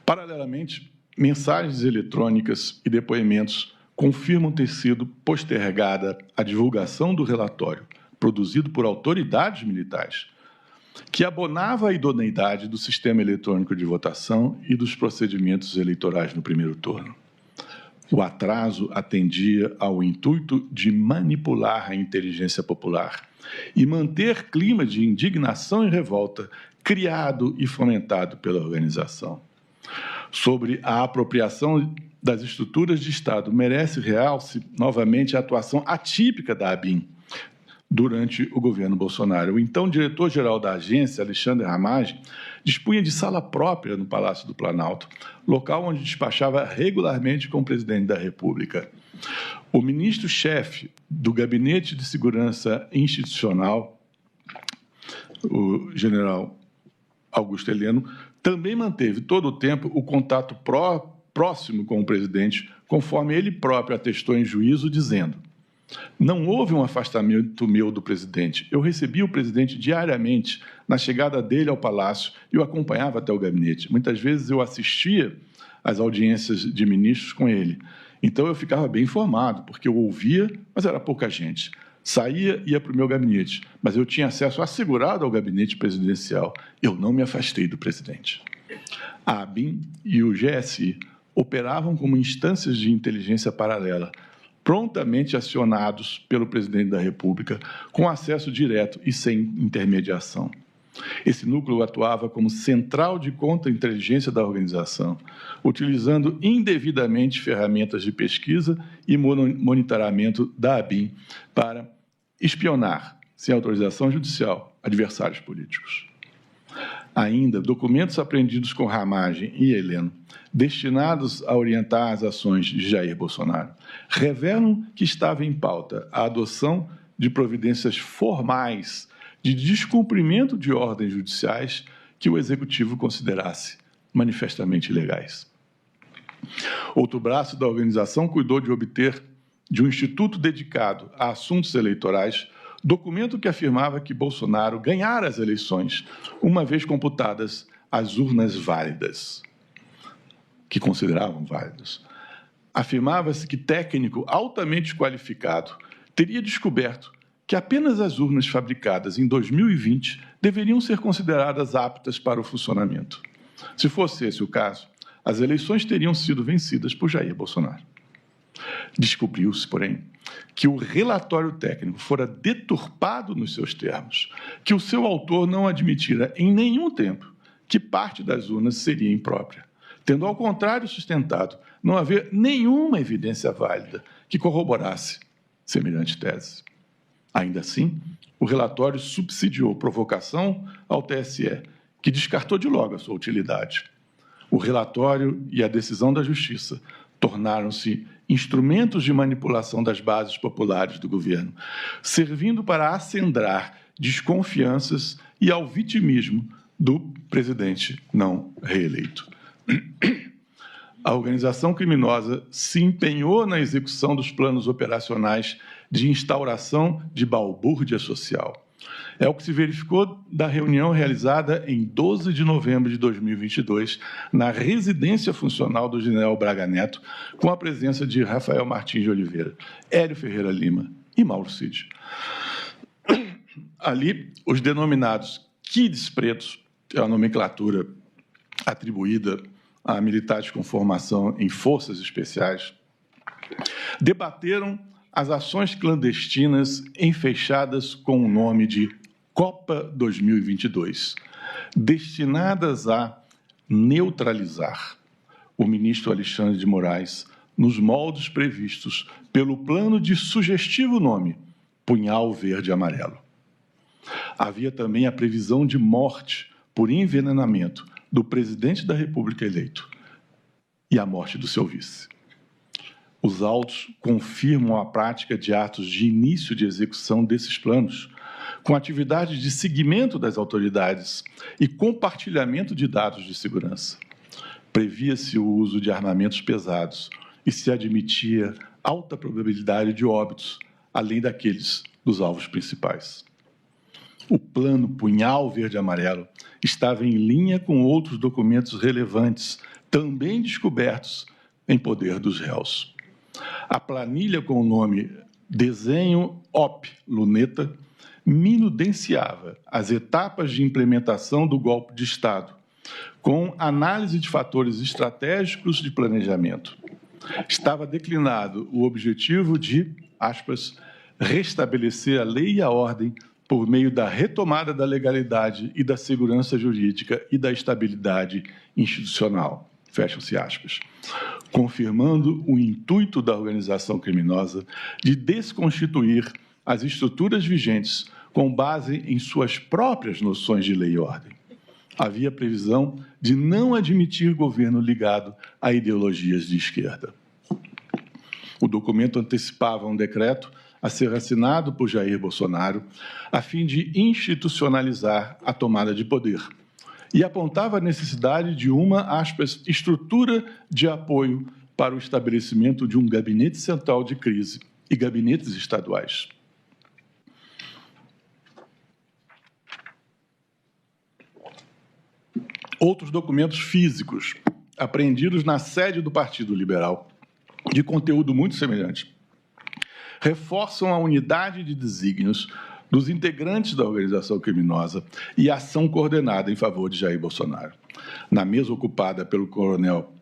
[SPEAKER 1] Paralelamente, mensagens eletrônicas e depoimentos confirmam ter sido postergada a divulgação do relatório produzido por autoridades militares, que abonava a idoneidade do sistema eletrônico de votação e dos procedimentos eleitorais no primeiro turno. O atraso atendia ao intuito de manipular a inteligência popular e manter clima de indignação e revolta criado e fomentado pela organização. Sobre a apropriação das estruturas de Estado, merece realce novamente a atuação atípica da ABIN durante o governo Bolsonaro. O então diretor-geral da agência, Alexandre Ramagem, dispunha de sala própria no Palácio do Planalto, local onde despachava regularmente com o presidente da República. O ministro-chefe do Gabinete de Segurança Institucional, o general Augusto Heleno, também manteve todo o tempo o contato próximo com o presidente, conforme ele próprio atestou em juízo, dizendo: não houve um afastamento meu do presidente. Eu recebi o presidente diariamente na chegada dele ao palácio e o acompanhava até o gabinete. Muitas vezes eu assistia às audiências de ministros com ele. Então eu ficava bem informado, porque eu ouvia, mas era pouca gente. Saía e ia para o meu gabinete, mas eu tinha acesso assegurado ao gabinete presidencial. Eu não me afastei do presidente. A ABIN e o GSI operavam como instâncias de inteligência paralela, prontamente acionados pelo presidente da República, com acesso direto e sem intermediação. Esse núcleo atuava como central de contra-inteligência da organização, utilizando indevidamente ferramentas de pesquisa e monitoramento da ABIN para espionar, sem autorização judicial, adversários políticos. Ainda, documentos apreendidos com Ramagem e Heleno, destinados a orientar as ações de Jair Bolsonaro, revelam que estava em pauta a adoção de providências formais de descumprimento de ordens judiciais que o Executivo considerasse manifestamente ilegais. Outro braço da organização cuidou de obter de um instituto dedicado a assuntos eleitorais documento que afirmava que Bolsonaro ganhara as eleições, uma vez computadas as urnas válidas, que consideravam válidas. Afirmava-se que técnico altamente qualificado teria descoberto que apenas as urnas fabricadas em 2020 deveriam ser consideradas aptas para o funcionamento. Se fosse esse o caso, as eleições teriam sido vencidas por Jair Bolsonaro. Descobriu-se, porém, que o relatório técnico fora deturpado nos seus termos, que o seu autor não admitira em nenhum tempo que parte das urnas seria imprópria, tendo, ao contrário, sustentado não haver nenhuma evidência válida que corroborasse semelhante tese. Ainda assim, o relatório subsidiou provocação ao TSE, que descartou de logo a sua utilidade. O relatório e a decisão da Justiça tornaram-se instrumentos de manipulação das bases populares do governo, servindo para acendrar desconfianças e ao vitimismo do presidente não reeleito. A organização criminosa se empenhou na execução dos planos operacionais de instauração de balbúrdia social. É o que se verificou da reunião realizada em 12 de novembro de 2022, na residência funcional do general Braga Neto, com a presença de Rafael Martins de Oliveira, Hélio Ferreira Lima e Mauro Cid. Ali, os denominados kids pretos, é a nomenclatura atribuída a militares com formação em forças especiais, debateram as ações clandestinas enfechadas com o nome de Copa 2022, destinadas a neutralizar o ministro Alexandre de Moraes nos moldes previstos pelo plano de sugestivo nome Punhal Verde e Amarelo. Havia também a previsão de morte por envenenamento do presidente da República eleito e a morte do seu vice. Os autos confirmam a prática de atos de início de execução desses planos, com atividades de seguimento das autoridades e compartilhamento de dados de segurança. Previa-se o uso de armamentos pesados e se admitia alta probabilidade de óbitos, além daqueles dos alvos principais. O plano Punhal Verde-Amarelo estava em linha com outros documentos relevantes, também descobertos em poder dos réus. A planilha com o nome Desenho OP Luneta minudenciava as etapas de implementação do golpe de Estado, com análise de fatores estratégicos de planejamento. Estava declinado o objetivo de, aspas, restabelecer a lei e a ordem por meio da retomada da legalidade e da segurança jurídica e da estabilidade institucional, fecham-se aspas, confirmando o intuito da organização criminosa de desconstituir as estruturas vigentes com base em suas próprias noções de lei e ordem. Havia previsão de não admitir governo ligado a ideologias de esquerda. O documento antecipava um decreto a ser assinado por Jair Bolsonaro, a fim de institucionalizar a tomada de poder, e apontava a necessidade de uma, aspas, estrutura de apoio para o estabelecimento de um gabinete central de crise e gabinetes estaduais. Outros documentos físicos apreendidos na sede do Partido Liberal, de conteúdo muito semelhante, reforçam a unidade de desígnios dos integrantes da organização criminosa e a ação coordenada em favor de Jair Bolsonaro. Na mesa ocupada pelo coronel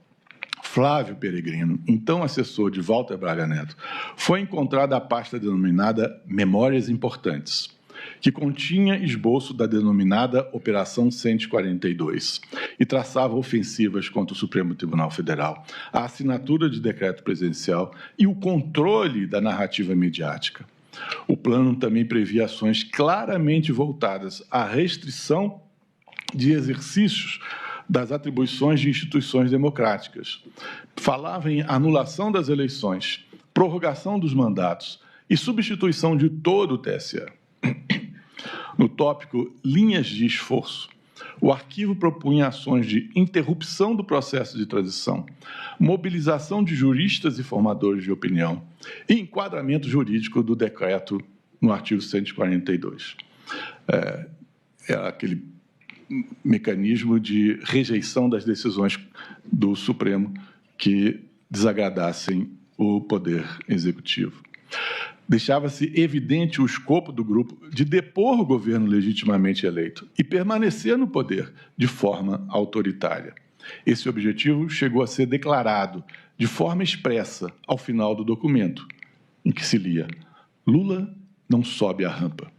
[SPEAKER 1] Flávio Peregrino, então assessor de Walter Braga Neto, foi encontrada a pasta denominada Memórias Importantes, que continha esboço da denominada Operação 142 e traçava ofensivas contra o Supremo Tribunal Federal, a assinatura de decreto presidencial e o controle da narrativa midiática. O plano também previa ações claramente voltadas à restrição de exercícios das atribuições de instituições democráticas. Falava em anulação das eleições, prorrogação dos mandatos e substituição de todo o TSE. No tópico Linhas de Esforço, o arquivo propunha ações de interrupção do processo de transição, mobilização de juristas e formadores de opinião e enquadramento jurídico do decreto no artigo 142. Era aquele mecanismo de rejeição das decisões do Supremo que desagradassem o Poder Executivo. Deixava-se evidente o escopo do grupo de depor o governo legitimamente eleito e permanecer no poder de forma autoritária. Esse objetivo chegou a ser declarado de forma expressa ao final do documento, em que se lia: Lula não sobe a rampa.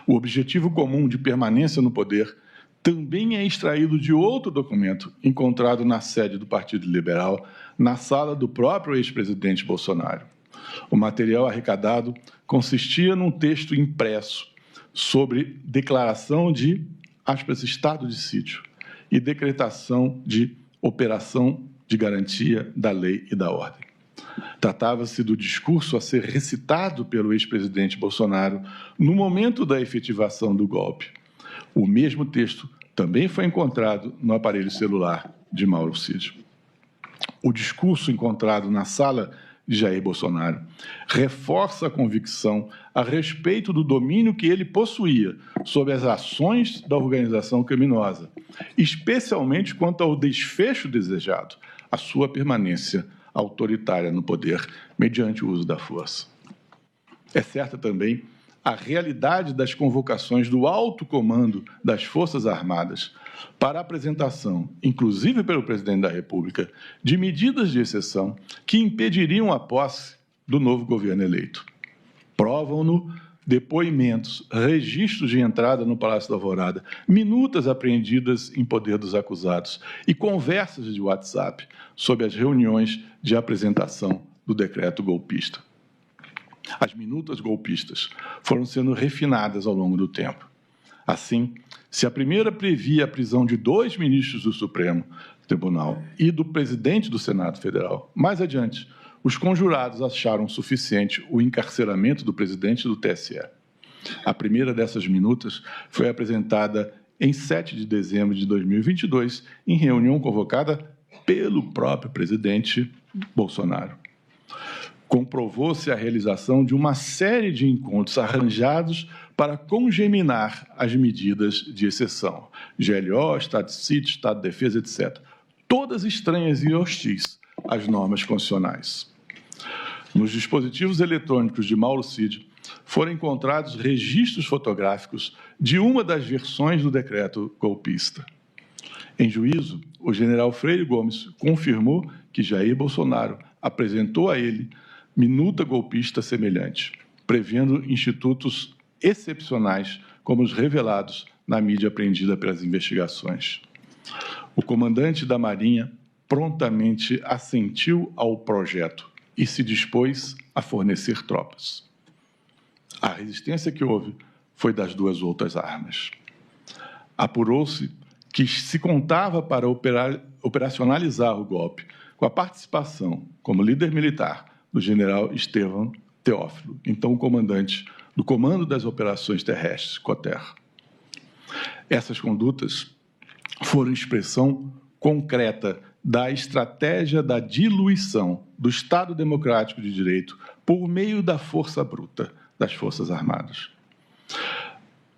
[SPEAKER 1] O objetivo comum de permanência no poder também é extraído de outro documento encontrado na sede do Partido Liberal, na sala do próprio ex-presidente Bolsonaro. O material arrecadado consistia num texto impresso sobre declaração de, aspas, estado de sítio e decretação de operação de garantia da lei e da ordem. Tratava-se do discurso a ser recitado pelo ex-presidente Bolsonaro no momento da efetivação do golpe. O mesmo texto também foi encontrado no aparelho celular de Mauro Cid. O discurso encontrado na sala de Jair Bolsonaro reforça a convicção a respeito do domínio que ele possuía sobre as ações da organização criminosa, especialmente quanto ao desfecho desejado, a sua permanência autoritária no poder mediante o uso da força. É certa também a realidade das convocações do alto comando das Forças Armadas para a apresentação, inclusive pelo presidente da República, de medidas de exceção que impediriam a posse do novo governo eleito. Provam-no depoimentos, registros de entrada no Palácio da Alvorada, minutas apreendidas em poder dos acusados e conversas de WhatsApp sobre as reuniões de apresentação do decreto golpista. As minutas golpistas foram sendo refinadas ao longo do tempo. Assim, se a primeira previa a prisão de 2 ministros do Supremo Tribunal e do presidente do Senado Federal, mais adiante, os conjurados acharam suficiente o encarceramento do presidente do TSE. A primeira dessas minutas foi apresentada em 7 de dezembro de 2022, em reunião convocada pelo próprio presidente Bolsonaro. Comprovou-se a realização de uma série de encontros arranjados para congeminar as medidas de exceção, GLO, Estado de Sítio, Estado de Defesa, etc., todas estranhas e hostis às normas constitucionais. Nos dispositivos eletrônicos de Mauro Cid foram encontrados registros fotográficos de uma das versões do decreto golpista. Em juízo, o general Freire Gomes confirmou que Jair Bolsonaro apresentou a ele minuta golpista semelhante, prevendo institutos excepcionais como os revelados na mídia apreendida pelas investigações. O comandante da Marinha prontamente assentiu ao projeto e se dispôs a fornecer tropas. A resistência que houve foi das duas outras armas. Apurou-se que se contava para operacionalizar o golpe com a participação, como líder militar, do general Estevão Teófilo, então o comandante do Comando das Operações Terrestres, COTER. Essas condutas foram expressão concreta da estratégia da diluição do Estado Democrático de Direito por meio da força bruta das Forças Armadas.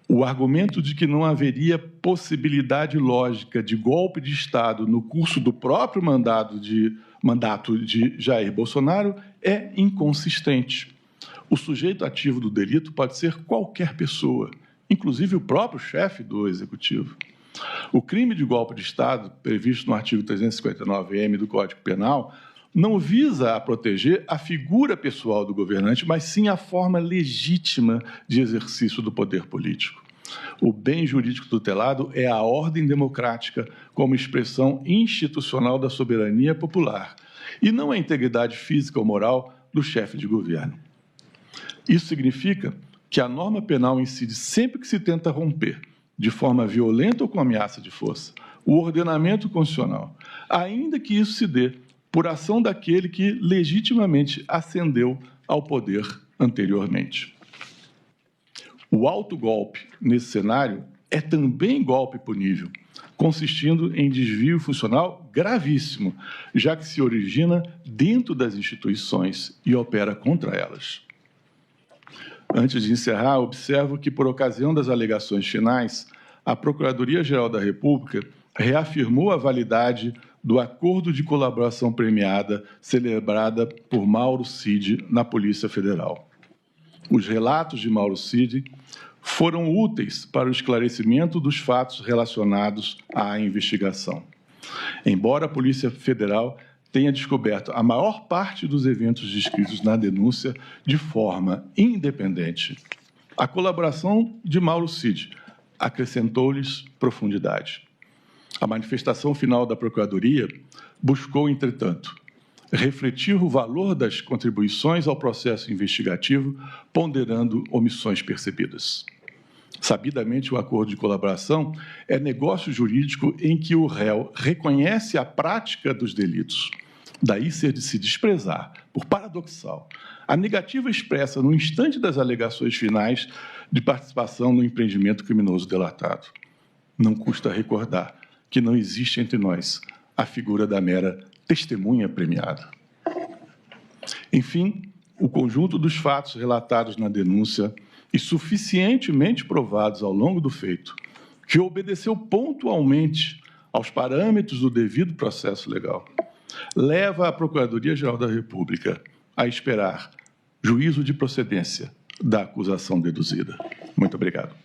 [SPEAKER 1] O argumento de que não haveria possibilidade lógica de golpe de Estado no curso do próprio mandato de Jair Bolsonaro é inconsistente. O sujeito ativo do delito pode ser qualquer pessoa, inclusive o próprio chefe do Executivo. O crime de golpe de Estado, previsto no artigo 359-M do Código Penal, não visa a proteger a figura pessoal do governante, mas sim a forma legítima de exercício do poder político. O bem jurídico tutelado é a ordem democrática como expressão institucional da soberania popular, e não a integridade física ou moral do chefe de governo. Isso significa que a norma penal incide sempre que se tenta romper, de forma violenta ou com ameaça de força, o ordenamento constitucional, ainda que isso se dê por ação daquele que legitimamente ascendeu ao poder anteriormente. O autogolpe, nesse cenário, é também golpe punível, consistindo em desvio funcional gravíssimo, já que se origina dentro das instituições e opera contra elas. Antes de encerrar, observo que, por ocasião das alegações finais, a Procuradoria-Geral da República reafirmou a validade do acordo de colaboração premiada celebrada por Mauro Cid na Polícia Federal. Os relatos de Mauro Cid foram úteis para o esclarecimento dos fatos relacionados à investigação. Embora a Polícia Federal tenha descoberto a maior parte dos eventos descritos na denúncia de forma independente, a colaboração de Mauro Cid acrescentou-lhes profundidade. A manifestação final da Procuradoria buscou, entretanto, refletir o valor das contribuições ao processo investigativo, ponderando omissões percebidas. Sabidamente, o acordo de colaboração é negócio jurídico em que o réu reconhece a prática dos delitos. Daí ser de se desprezar, por paradoxal, a negativa expressa no instante das alegações finais de participação no empreendimento criminoso delatado. Não custa recordar que não existe entre nós a figura da mera testemunha premiada. Enfim, o conjunto dos fatos relatados na denúncia e suficientemente provados ao longo do feito, que obedeceu pontualmente aos parâmetros do devido processo legal, leva a Procuradoria-Geral da República a esperar juízo de procedência da acusação deduzida. Muito obrigado.